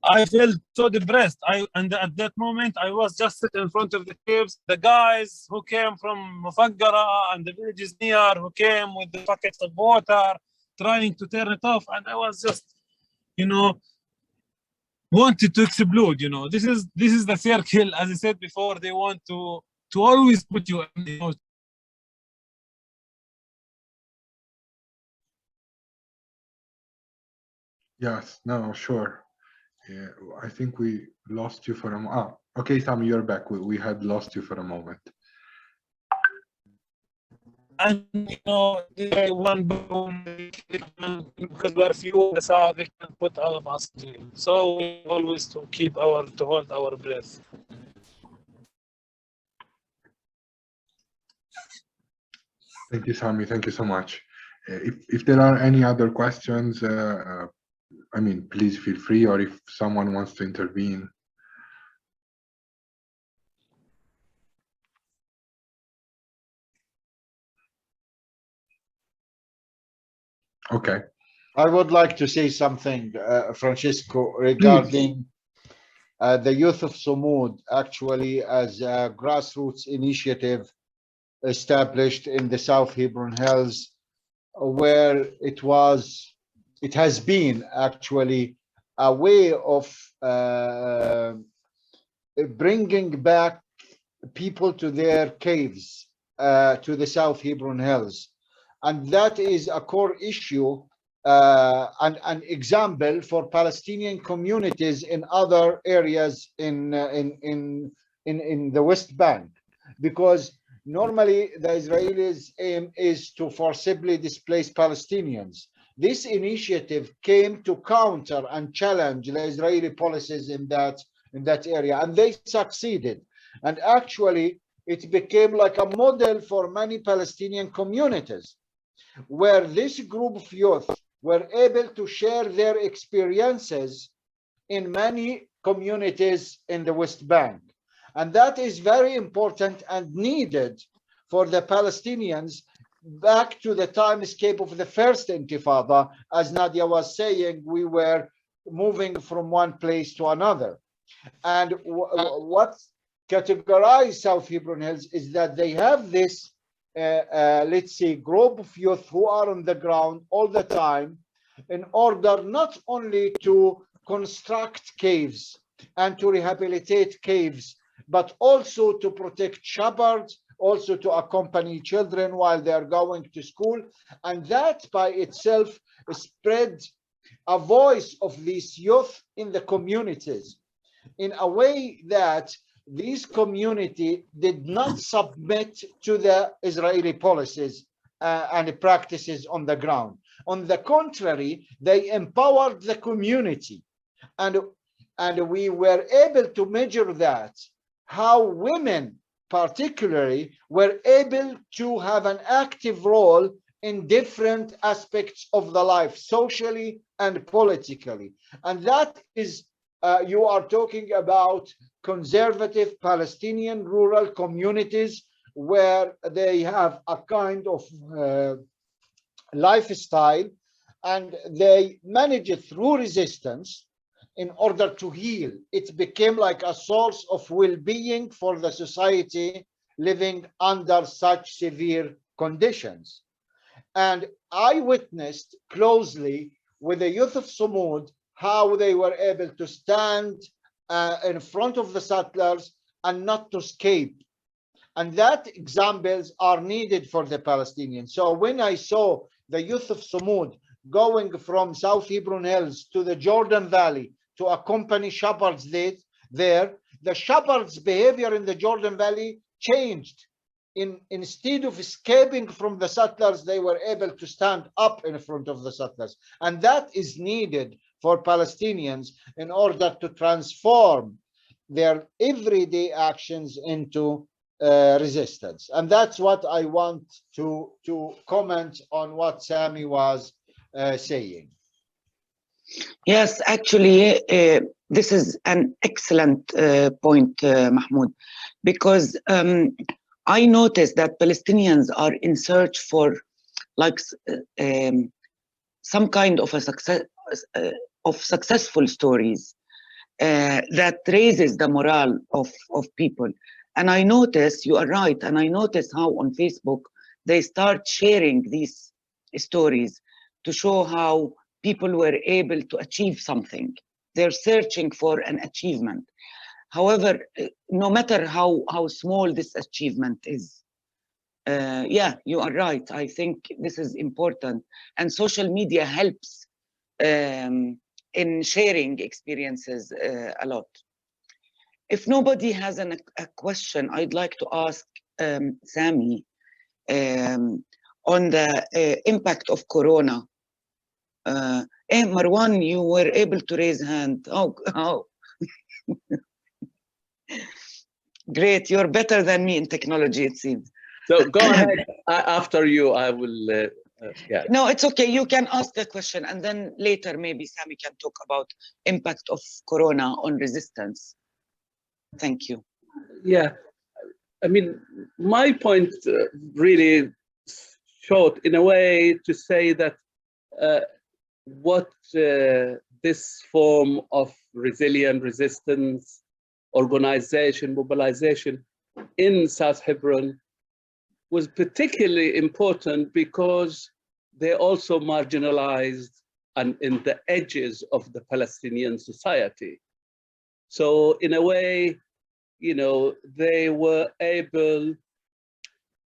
I felt so depressed. And at that moment, I was just sitting in front of the caves. The guys who came from Mufaggara and the villages near, who came with the buckets of water, trying to turn it off, and I was just, wanted to explode. This is the circle. As I said before, they want to always put you in. Yes. No. Sure. Yeah, I think we lost you for a moment. Okay, Sami, you're back. We had lost you for a moment. And one boom, because we're few in the south, they can put all of us in. So we always to hold our breath. Thank you, Sami. Thank you so much. If there are any other questions, please feel free, or if someone wants to intervene. Okay. I would like to say something, Francisco, regarding the Youth of Sumud, actually, as a grassroots initiative established in the South Hebron Hills where it has been actually a way of bringing back people to their caves, to the South Hebron Hills. And that is a core issue and an example for Palestinian communities in other areas in the West Bank, because normally the Israelis' aim is to forcibly displace Palestinians. This initiative came to counter and challenge the Israeli policies in that area, and they succeeded. And actually, it became like a model for many Palestinian communities, where this group of youth were able to share their experiences in many communities in the West Bank. And that is very important and needed for the Palestinians back to the timescape of the first Intifada. As Nadia was saying, we were moving from one place to another. And what categorized South Hebron Hills is that they have this let's say, group of youth who are on the ground all the time in order not only to construct caves and to rehabilitate caves, but also to protect shepherds, also to accompany children while they are going to school. And that by itself spread a voice of these youth in the communities in a way that this community did not submit to the Israeli policies and practices on the ground. On the contrary, they empowered the community. And we were able to measure that, how women particularly were able to have an active role in different aspects of the life, socially and politically. And that is, you are talking about conservative Palestinian rural communities where they have a kind of lifestyle, and they manage it through resistance in order to heal. It became like a source of well-being for the society living under such severe conditions. And I witnessed closely with the youth of Sumud how they were able to stand in front of the settlers and not to escape. And that examples are needed for the Palestinians. So when I saw the youth of Sumud going from South Hebron Hills to the Jordan Valley to accompany shepherds there, the shepherds' behavior in the Jordan Valley changed. Instead of escaping from the settlers, they were able to stand up in front of the settlers. And that is needed for Palestinians in order to transform their everyday actions into resistance. And that's what I want to comment on what Sami was saying. Yes, actually, this is an excellent point, Mahmoud, because I noticed that Palestinians are in search for like some kind of a successful stories that raises the morale of people. And I noticed, you are right, and I noticed how on Facebook they start sharing these stories to show how people were able to achieve something. They're searching for an achievement. However, no matter how small this achievement is, yeah, you are right. I think this is important. And social media helps in sharing experiences a lot. If nobody has a question, I'd like to ask Sami on the impact of Corona. Marwan, you were able to raise hand. Oh. Great, you're better than me in technology, it seems. So go ahead. After you, I will. Yeah. No, it's okay. You can ask a question, and then later maybe Sami can talk about impact of Corona on resistance. Thank you. Yeah, I mean, my point really short in a way to say that what this form of resilient resistance, organization, mobilization in South Hebron was particularly important because they're also marginalized and in the edges of the Palestinian society. So in a way, you know, they were able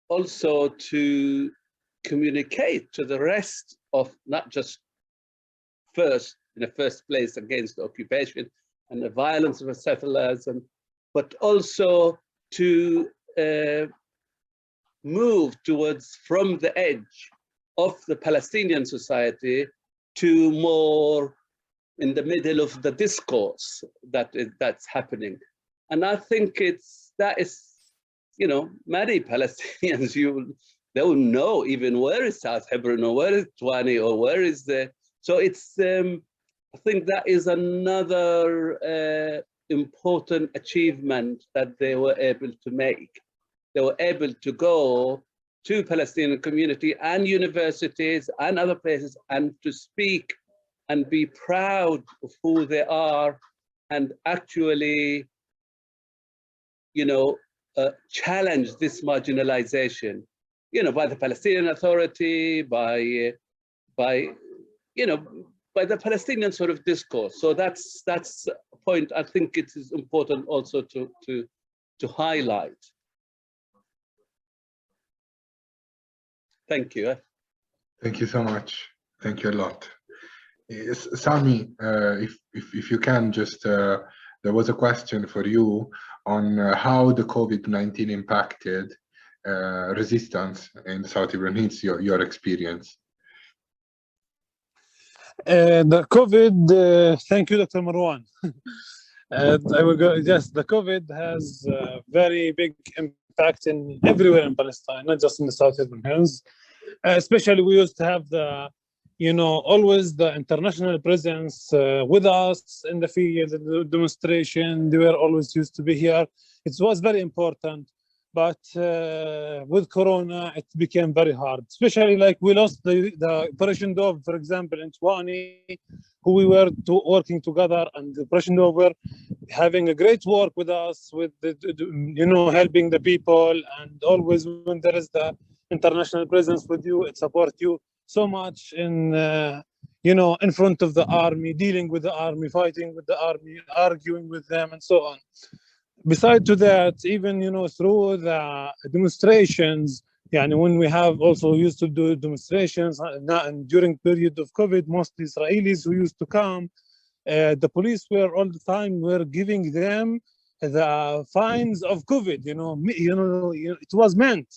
also to communicate to the rest of, not just in the first place against the occupation and the violence of the settlers, but also to move towards, from the edge of the Palestinian society to more in the middle of the discourse that's happening. And I think that is, you know, many Palestinians, they don't know even where is South Hebron or where is Twani or where is so it's, I think that is another important achievement that they were able to make. They were able to go to Palestinian community and universities and other places and to speak and be proud of who they are and actually, you know, challenge this marginalization, you know, by the Palestinian Authority, by you know, by the Palestinian sort of discourse. So that's a point I think it is important also to highlight. Thank you. Thank you so much. Thank you a lot. Yes, Sami, if you can just, there was a question for you on how the COVID-19 impacted resistance in South Hebron Hills, your experience. The COVID, thank you, Dr. Marwan. I will go, yes, the COVID has a very big impact in everywhere in Palestine, not just in the South Hebron Hills. Especially we used to have the, you know, always the international presence with us in the field, the demonstration, they were always used to be here. It was very important, but with Corona, it became very hard, especially like we lost the Operation Dove, for example, in Twani, who we were working together, and the Operation Dove were having a great work with us, with you know, helping the people, and always when there is the international presence with you, it supports you so much in, you know, in front of the army, dealing with the army, fighting with the army, arguing with them, and so on. Besides to that, even, you know, through the demonstrations, yani when we have also used to do demonstrations, and during period of COVID, most Israelis who used to come, the police were all the time were giving them the fines of COVID. It was meant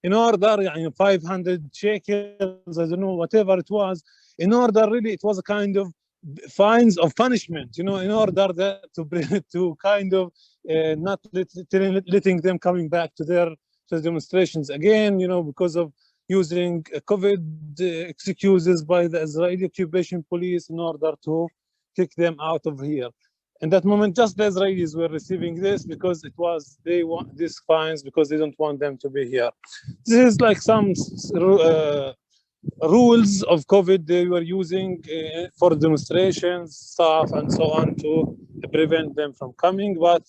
in order, 500 shekels, I don't know, whatever it was, in order really, it was a kind of fines of punishment, in order to kind of not letting them coming back to the demonstrations again, because of using COVID excuses by the Israeli occupation police in order to kick them out of here. In that moment, just the Israelis were receiving this because they want these fines because they don't want them to be here. This is like some rules of COVID they were using for demonstrations, stuff, and so on to prevent them from coming. But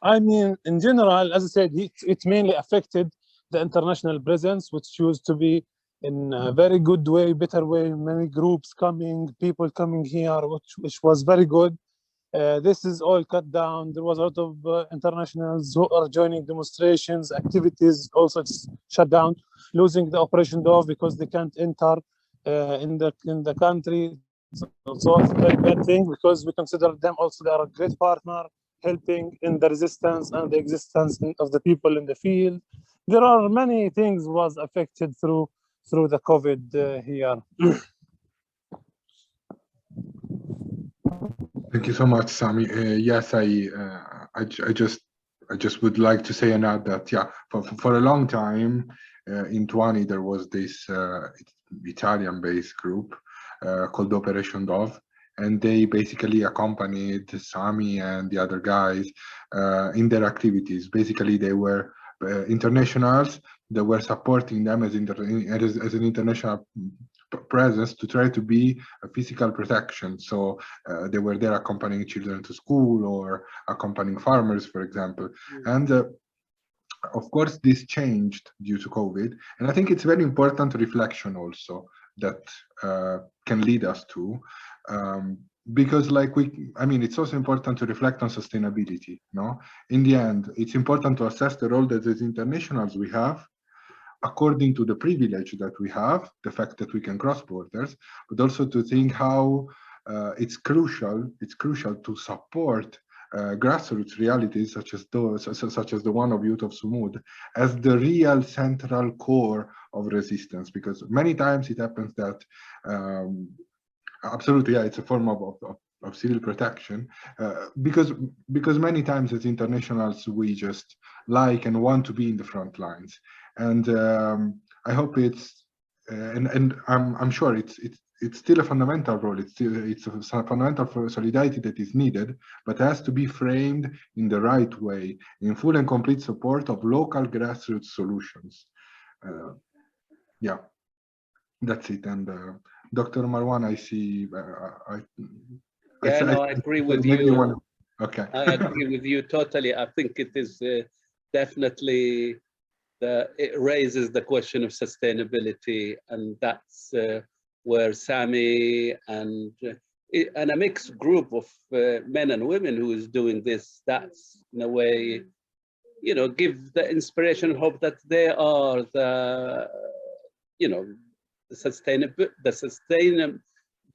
I mean, in general, as I said, it mainly affected the international presence, which used to be in a very good way, better way, many groups coming, people coming here, which was very good. This is all cut down. There was a lot of internationals who are joining demonstrations, activities also shut down, losing the Operation Dove because they can't enter in the country. It's also a very bad thing because we consider them also they are a great partner, helping in the resistance and the existence of the people in the field. There are many things was affected through the COVID here. Thank you so much, Sami. Yes, I just would like to say and add that for a long time in Twani there was this Italian-based group called Operation Dove, and they basically accompanied Sami and the other guys in their activities. Basically, they were internationals that were supporting them as an international presence to try to be a physical protection. So they were there accompanying children to school or accompanying farmers, for example. And Of course, this changed due to COVID, and I think it's very important reflection also that can lead us to, because I mean, it's also important to reflect on sustainability. No, in the end, it's important to assess the role that as internationals we have, according to the privilege that we have, the fact that we can cross borders, but also to think how it's crucial to support grassroots realities such as the one of Youth of Sumud as the real central core of resistance, because many times it happens that absolutely, yeah, it's a form of civil protection, because many times as internationals we just like and want to be in the front lines, and I hope it's and I'm sure it's still a fundamental role. It's a fundamental for solidarity that is needed, but has to be framed in the right way, in full and complete support of local grassroots solutions. Yeah, that's it. And Dr. Marwan, I see. I agree with maybe you. Okay. I agree with you totally. I think it is definitely it raises the question of sustainability, and that's where Sami and a mixed group of men and women who is doing this, that's in a way, you know, give the inspiration and hope that they are the, you know,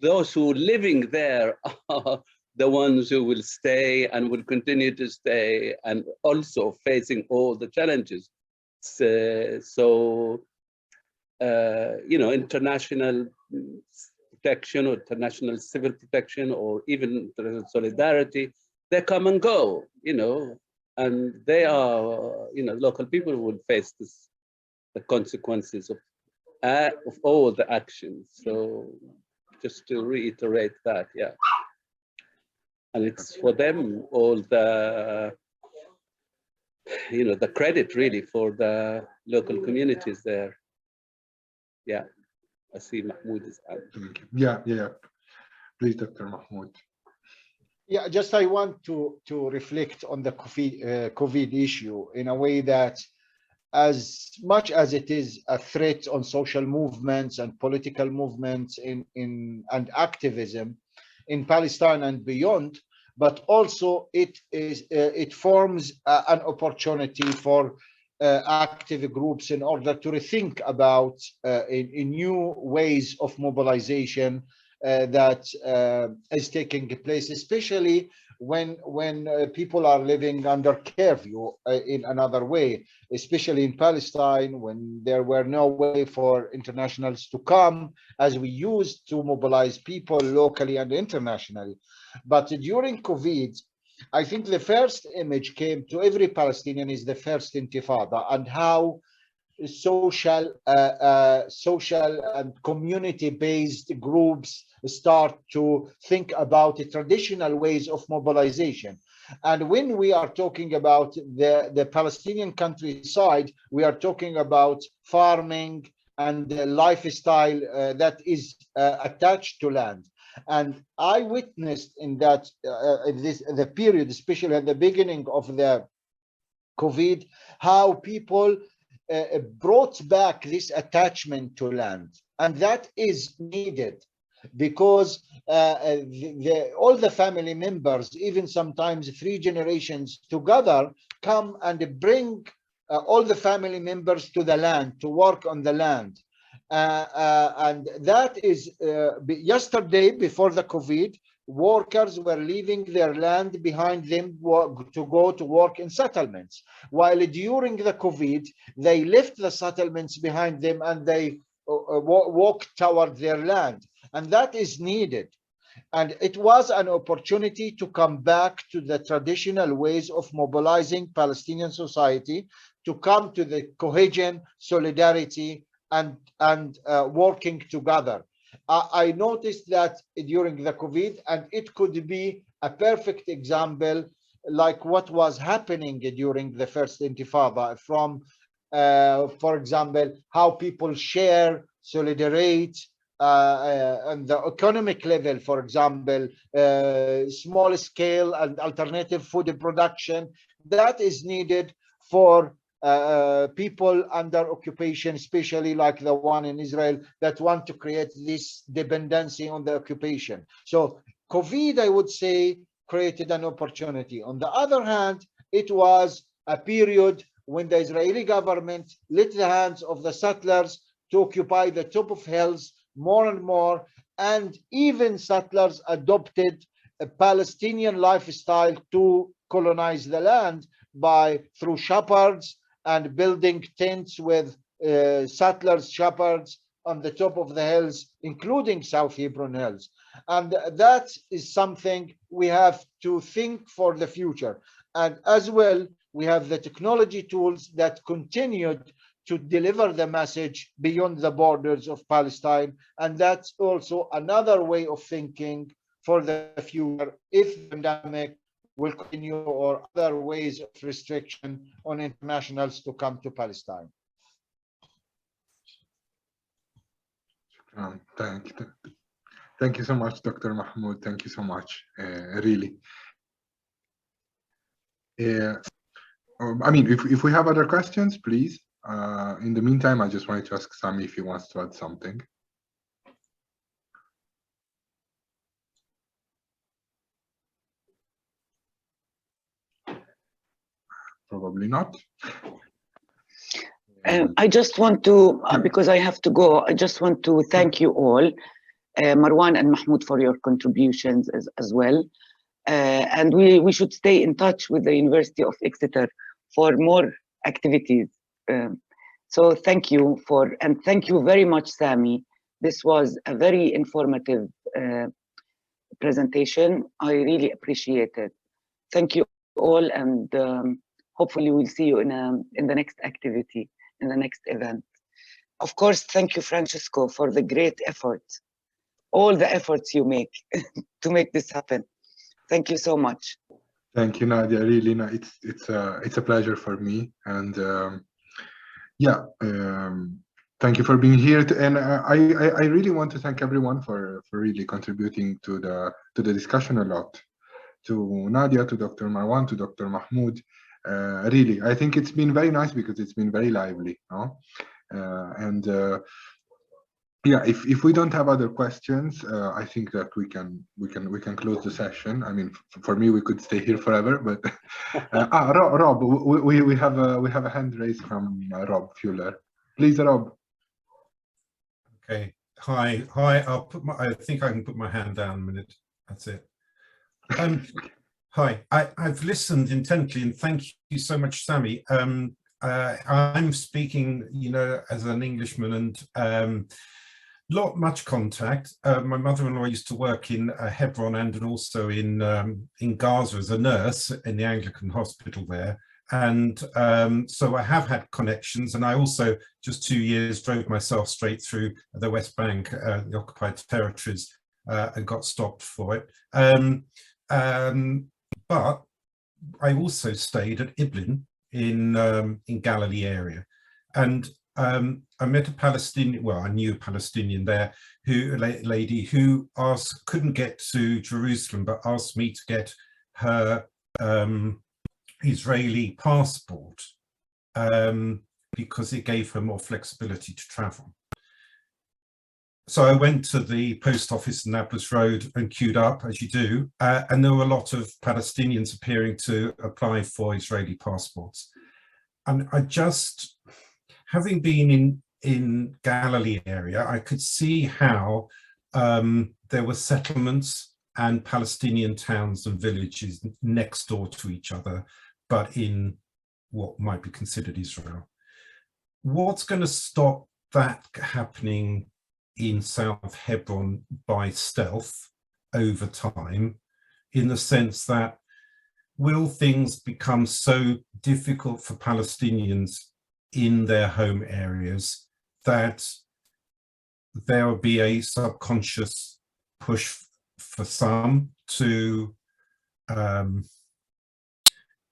those who are living there are the ones who will stay and will continue to stay, and also facing all the challenges. So you know, international protection or international civil protection or even international solidarity, they come and go, you know, and they are, you know, local people will face the consequences of all the actions. So just to reiterate that, yeah. And it's for them all the, you know, the credit really for the local communities there. Yeah, I see Mahmoud is out. Yeah. Please, Dr. Mahmoud. Yeah, just I want to reflect on the COVID issue in a way that, as much as it is a threat on social movements and political movements and activism in Palestine and beyond, but also it forms an opportunity for active groups in order to rethink about in new ways of mobilization that is taking place, especially when people are living under curfew in another way, especially in Palestine, when there were no way for internationals to come as we used to mobilize people locally and internationally. But during COVID, I think the first image came to every Palestinian is the first intifada, and how social and community-based groups start to think about the traditional ways of mobilization. And when we are talking about the Palestinian countryside, we are talking about farming and the lifestyle that is attached to land. And I witnessed in that the period, especially at the beginning of the COVID, how people brought back this attachment to land, and that is needed, because all the family members, even sometimes 3 generations together, come and bring all the family members to the land to work on the land. And that is yesterday, before the COVID, workers were leaving their land behind them to go to work in settlements, while during the COVID they left the settlements behind them and they walked toward their land. And that is needed, and it was an opportunity to come back to the traditional ways of mobilizing Palestinian society, to come to the cohesion, solidarity, and working together. I noticed that during the COVID, and it could be a perfect example like what was happening during the first Intifada, from, for example, how people share, solidarate, on the economic level, for example, small scale and alternative food production, that is needed for people under occupation, especially like the one in Israel, that want to create this dependency on the occupation. So COVID, I would say, created an opportunity. On the other hand, it was a period when the Israeli government lit the hands of the settlers to occupy the top of hills more and more, and even settlers adopted a Palestinian lifestyle to colonize the land through shepherds and building tents with settlers, shepherds on the top of the hills, including South Hebron Hills. And that is something we have to think for the future. And as well, we have the technology tools that continued to deliver the message beyond the borders of Palestine. And that's also another way of thinking for the future if the pandemic will continue or other ways of restriction on internationals to come to Palestine. Thank you so much, Dr. Mahmoud. Thank you so much, really. I mean, if we have other questions, please. In the meantime, I just wanted to ask Sami if he wants to add something. Probably not. I just want to, because I have to go, I just want to thank you all, Marwan and Mahmoud, for your contributions as well. And we should stay in touch with the University of Exeter for more activities. So thank you and thank you very much, Sami. This was a very informative presentation. I really appreciate it. Thank you all, and hopefully we'll see you in the next activity, in the next event. Of course, thank you, Francisco, for the great effort, all the efforts you make to make this happen. Thank you so much. Thank you, Nadia. Really, it's a pleasure for me, and yeah, thank you for being here. And I really want to thank everyone for really contributing to the discussion a lot. To Nadia, to Dr. Marwan, to Dr. Mahmoud. Really, I think it's been very nice because it's been very lively, no? And yeah, if we don't have other questions, I think that we can close the session. I mean, for me, we could stay here forever, but Rob, we have a hand raised from Rob Fuller. Please, Rob. Okay. Hi. I think I can put my hand down a minute. That's it. Hi. I've listened intently, and thank you so much, Sami. I'm speaking, as an Englishman, and much contact. My mother-in-law used to work in Hebron and also in Gaza as a nurse in the Anglican hospital there. And so I have had connections, and I also just 2 years drove myself straight through the West Bank, the occupied territories, and got stopped for it. But I also stayed at Iblis in Galilee area, and I met a Palestinian, well, I knew a Palestinian there, a lady who couldn't get to Jerusalem, but asked me to get her Israeli passport because it gave her more flexibility to travel. So I went to the post office in Nablus Road and queued up, as you do, and there were a lot of Palestinians appearing to apply for Israeli passports. And I just, having been in Galilee area, I could see how there were settlements and Palestinian towns and villages next door to each other, but in what might be considered Israel. What's going to stop that happening in South Hebron by stealth over time, in the sense that will things become so difficult for Palestinians in their home areas that there will be a subconscious push for some to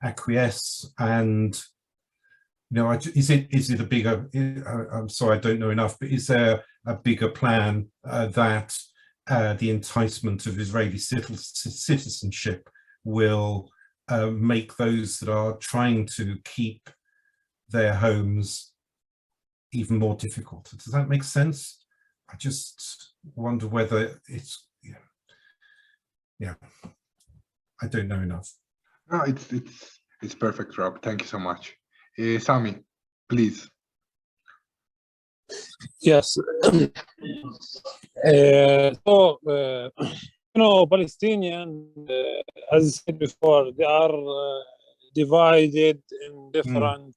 acquiesce? And is it a bigger, I'm sorry, I don't know enough, but is there a bigger plan that the enticement of Israeli citizenship will make those that are trying to keep their homes even more difficult. Does that make sense? I just wonder whether it's, yeah, I don't know enough. No, it's perfect, Rob. Thank you so much. Sami, please. Yes. Palestinian, as I said before, they are divided in different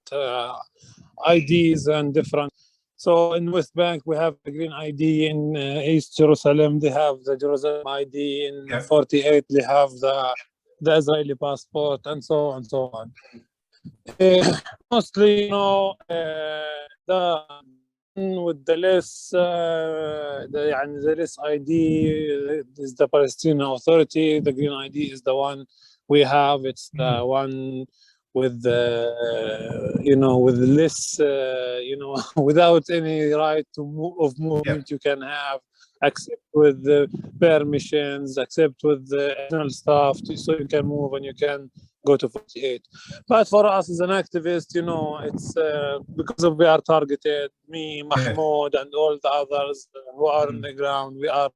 IDs and different. So in West Bank, we have the green ID. In East Jerusalem, they have the Jerusalem ID. In 48, they have the Israeli passport, and so on and so on. Mostly, the with the less the less ID is the Palestinian Authority. The green ID is the one we have. It's the one with with less without any right of movement. You can have, except with the permissions, except with the additional stuff, so you can move and you can go to 48. But for us as an activist, it's because of we are targeted, me, Mahmoud, and all the others who are on the ground, we are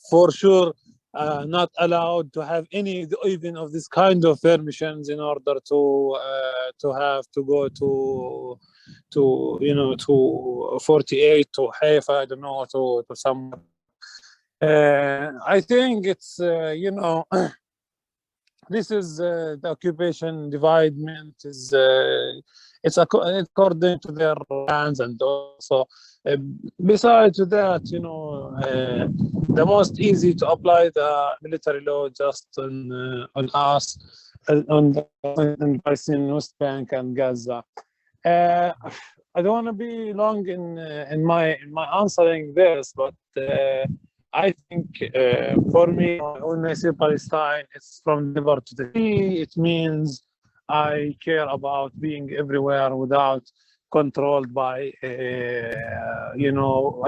for sure not allowed to have any even of this kind of permissions in order to have to go to 48, to Haifa, I don't know, to some. I think it's this is the occupation dividement is it's according to their plans, and also besides that, the most easy to apply the military law just on us, on the Palestinian West Bank and Gaza. I don't want to be long in my answering this, but I think for me, when I say Palestine, it's from the river to the sea. It means I care about being everywhere without controlled by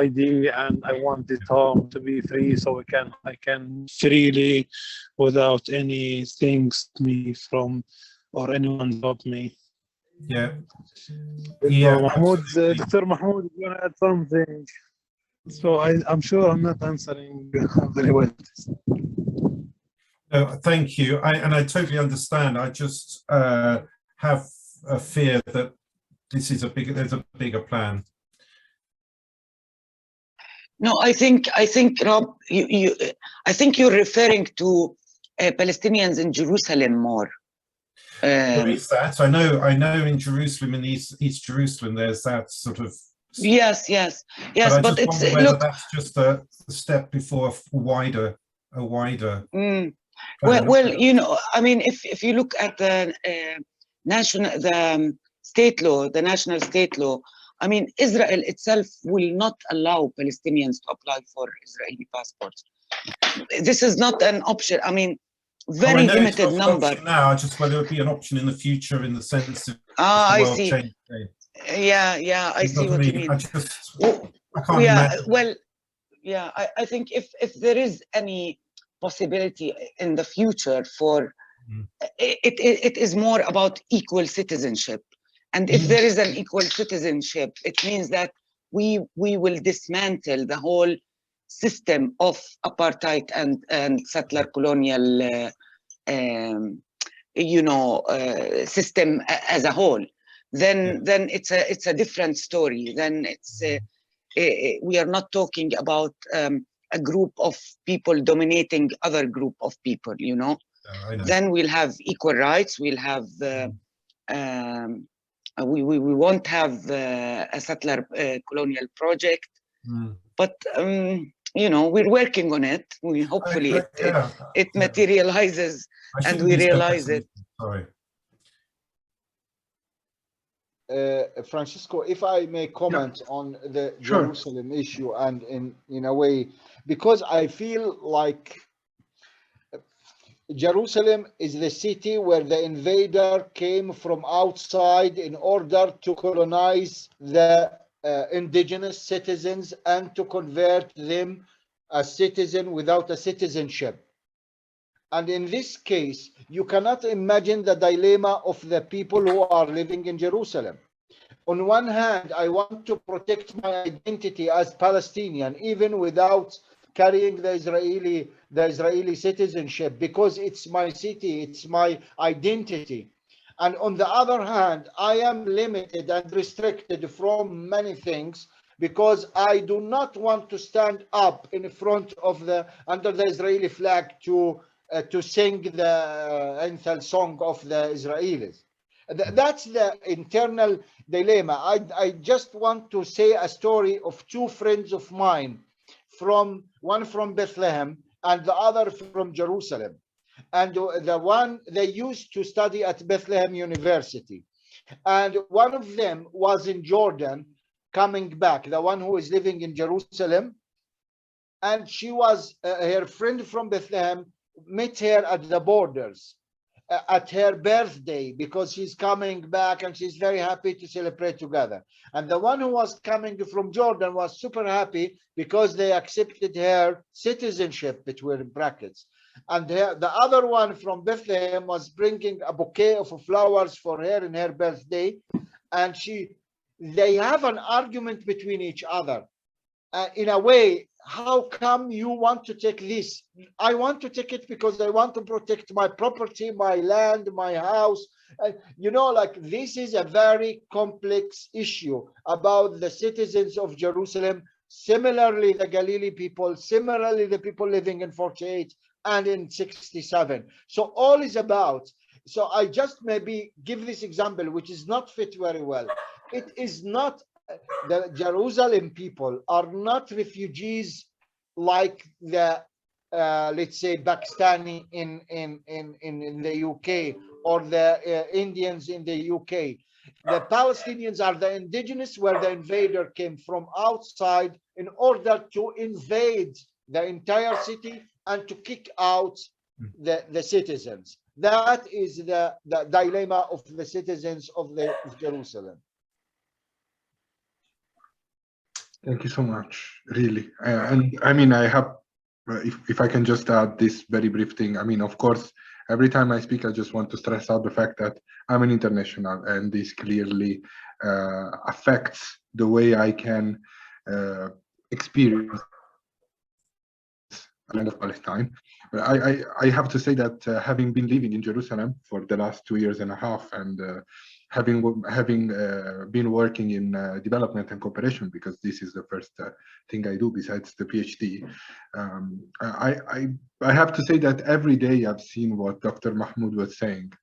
ID, and I want this home to be free, so I can freely, without anything stop me from, or anyone stop me. Yeah. Mahmoud, Dr. Mahmoud, you want to add something? So I'm sure I'm not answering very well. No, thank you. I totally understand. I just have a fear that there's a bigger plan. No, I think Rob, I think you're referring to Palestinians in Jerusalem more. There is that. I know in Jerusalem, in East Jerusalem, there's that sort of. Yes, but it's whether that's just a step before a wider. Well, I mean, if you look at the state law, the national state law, I mean, Israel itself will not allow Palestinians to apply for Israeli passports. This is not an option. I mean, very limited number. Now, just whether it would be an option in the future, in the sense of I see. Change. Yeah, I see what you mean. I can't imagine. Well, yeah, I think if there is any possibility in the future for it is more about equal citizenship, and if there is an equal citizenship, it means that we will dismantle the whole system of apartheid and settler colonial system as a whole. Then it's a different story. Then it's we are not talking about a group of people dominating other group of people, Then we'll have equal rights. We'll have we won't have a settler colonial project, but we're working on it. We hopefully it materializes and we realize it. Sorry. Francisco, if I may comment on the Jerusalem issue, and in a way, because I feel like Jerusalem is the city where the invader came from outside in order to colonize the indigenous citizens and to convert them as citizen without a citizenship. And in this case, you cannot imagine the dilemma of the people who are living in Jerusalem. On one hand, I want to protect my identity as Palestinian, even without carrying the Israeli citizenship, because it's my city, it's my identity. And on the other hand, I am limited and restricted from many things because I do not want to stand up in front of under the Israeli flag to sing the anthem song of the Israelis. That's the internal dilemma. I just want to say a story of two friends of mine, one from Bethlehem and the other from Jerusalem. And the one, they used to study at Bethlehem University. And one of them was in Jordan coming back, the one who is living in Jerusalem. And she was, her friend from Bethlehem met her at the borders at her birthday, because she's coming back and she's very happy to celebrate together. And the one who was coming from Jordan was super happy because they accepted her citizenship, between brackets. And the other one from Bethlehem was bringing a bouquet of flowers for her in her birthday. And they have an argument between each other. In a way, how come you want to take this? I want to take it because I want to protect my property, my land, my house. You know, like, this is a very complex issue about the citizens of Jerusalem. Similarly, the Galilee people, similarly, the people living in 48 and in 67. So all is about, so I just maybe give this example, which is not fit very well. It is not, the Jerusalem people are not refugees like the let's say Pakistani in the UK, or the Indians in the UK. The Palestinians are the indigenous, where the invader came from outside in order to invade the entire city and to kick out the citizens. That is the dilemma of the citizens of Jerusalem. Thank you so much, really. And I mean, I have, if I can just add this very brief thing. I mean, of course, every time I speak, I just want to stress out the fact that I'm an international, and this clearly affects the way I can experience the land of Palestine. I have to say that having been living in Jerusalem for the last 2.5 years, and having been working in development and cooperation, because this is the first thing I do besides the PhD, I have to say that every day I've seen what Dr. Mahmoud was saying.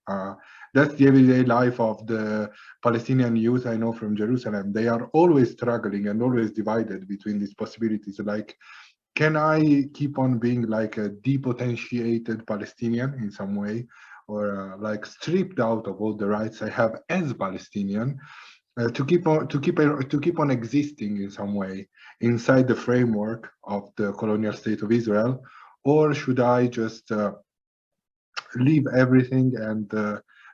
That's the everyday life of the Palestinian youth I know from Jerusalem. They are always struggling and always divided between these possibilities. Like, can I keep on being like a depotentiated Palestinian in some way, or like stripped out of all the rights I have as Palestinian, to keep on existing in some way inside the framework of the colonial state of Israel? Or should I just leave everything and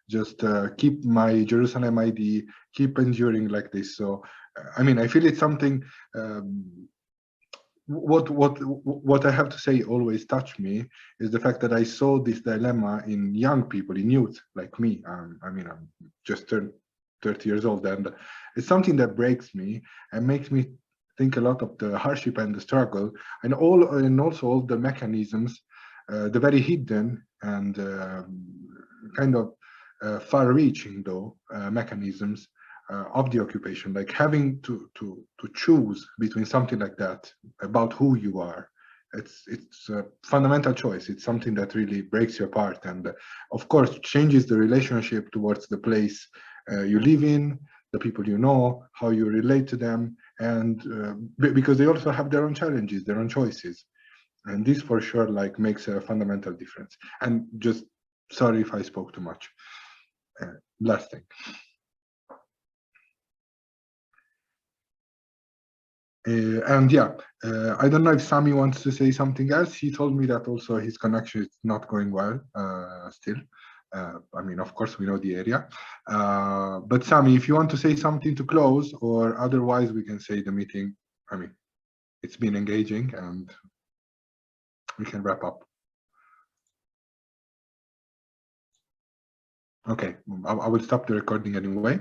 just keep my Jerusalem ID, keep enduring like this? So I mean, I feel it's something, what I have to say always touched me is the fact that I saw this dilemma in young people, in youth like me. I mean, I'm just turned 30 years old, and it's something that breaks me and makes me think a lot of the hardship and the struggle, and also all the mechanisms, the very hidden and kind of far-reaching though mechanisms of the occupation, like having to choose between something like that about who you are. It's a fundamental choice. It's something that really breaks you apart, and of course changes the relationship towards the place you live in, the people you know, how you relate to them, and because they also have their own challenges, their own choices, and this for sure like makes a fundamental difference. And just sorry if I spoke too much. Last thing. And yeah, I don't know if Sami wants to say something else. He told me that also his connection is not going well still. I mean, of course, we know the area. But Sami, if you want to say something to close, or otherwise we can say the meeting, I mean, it's been engaging and we can wrap up. Okay, I will stop the recording anyway.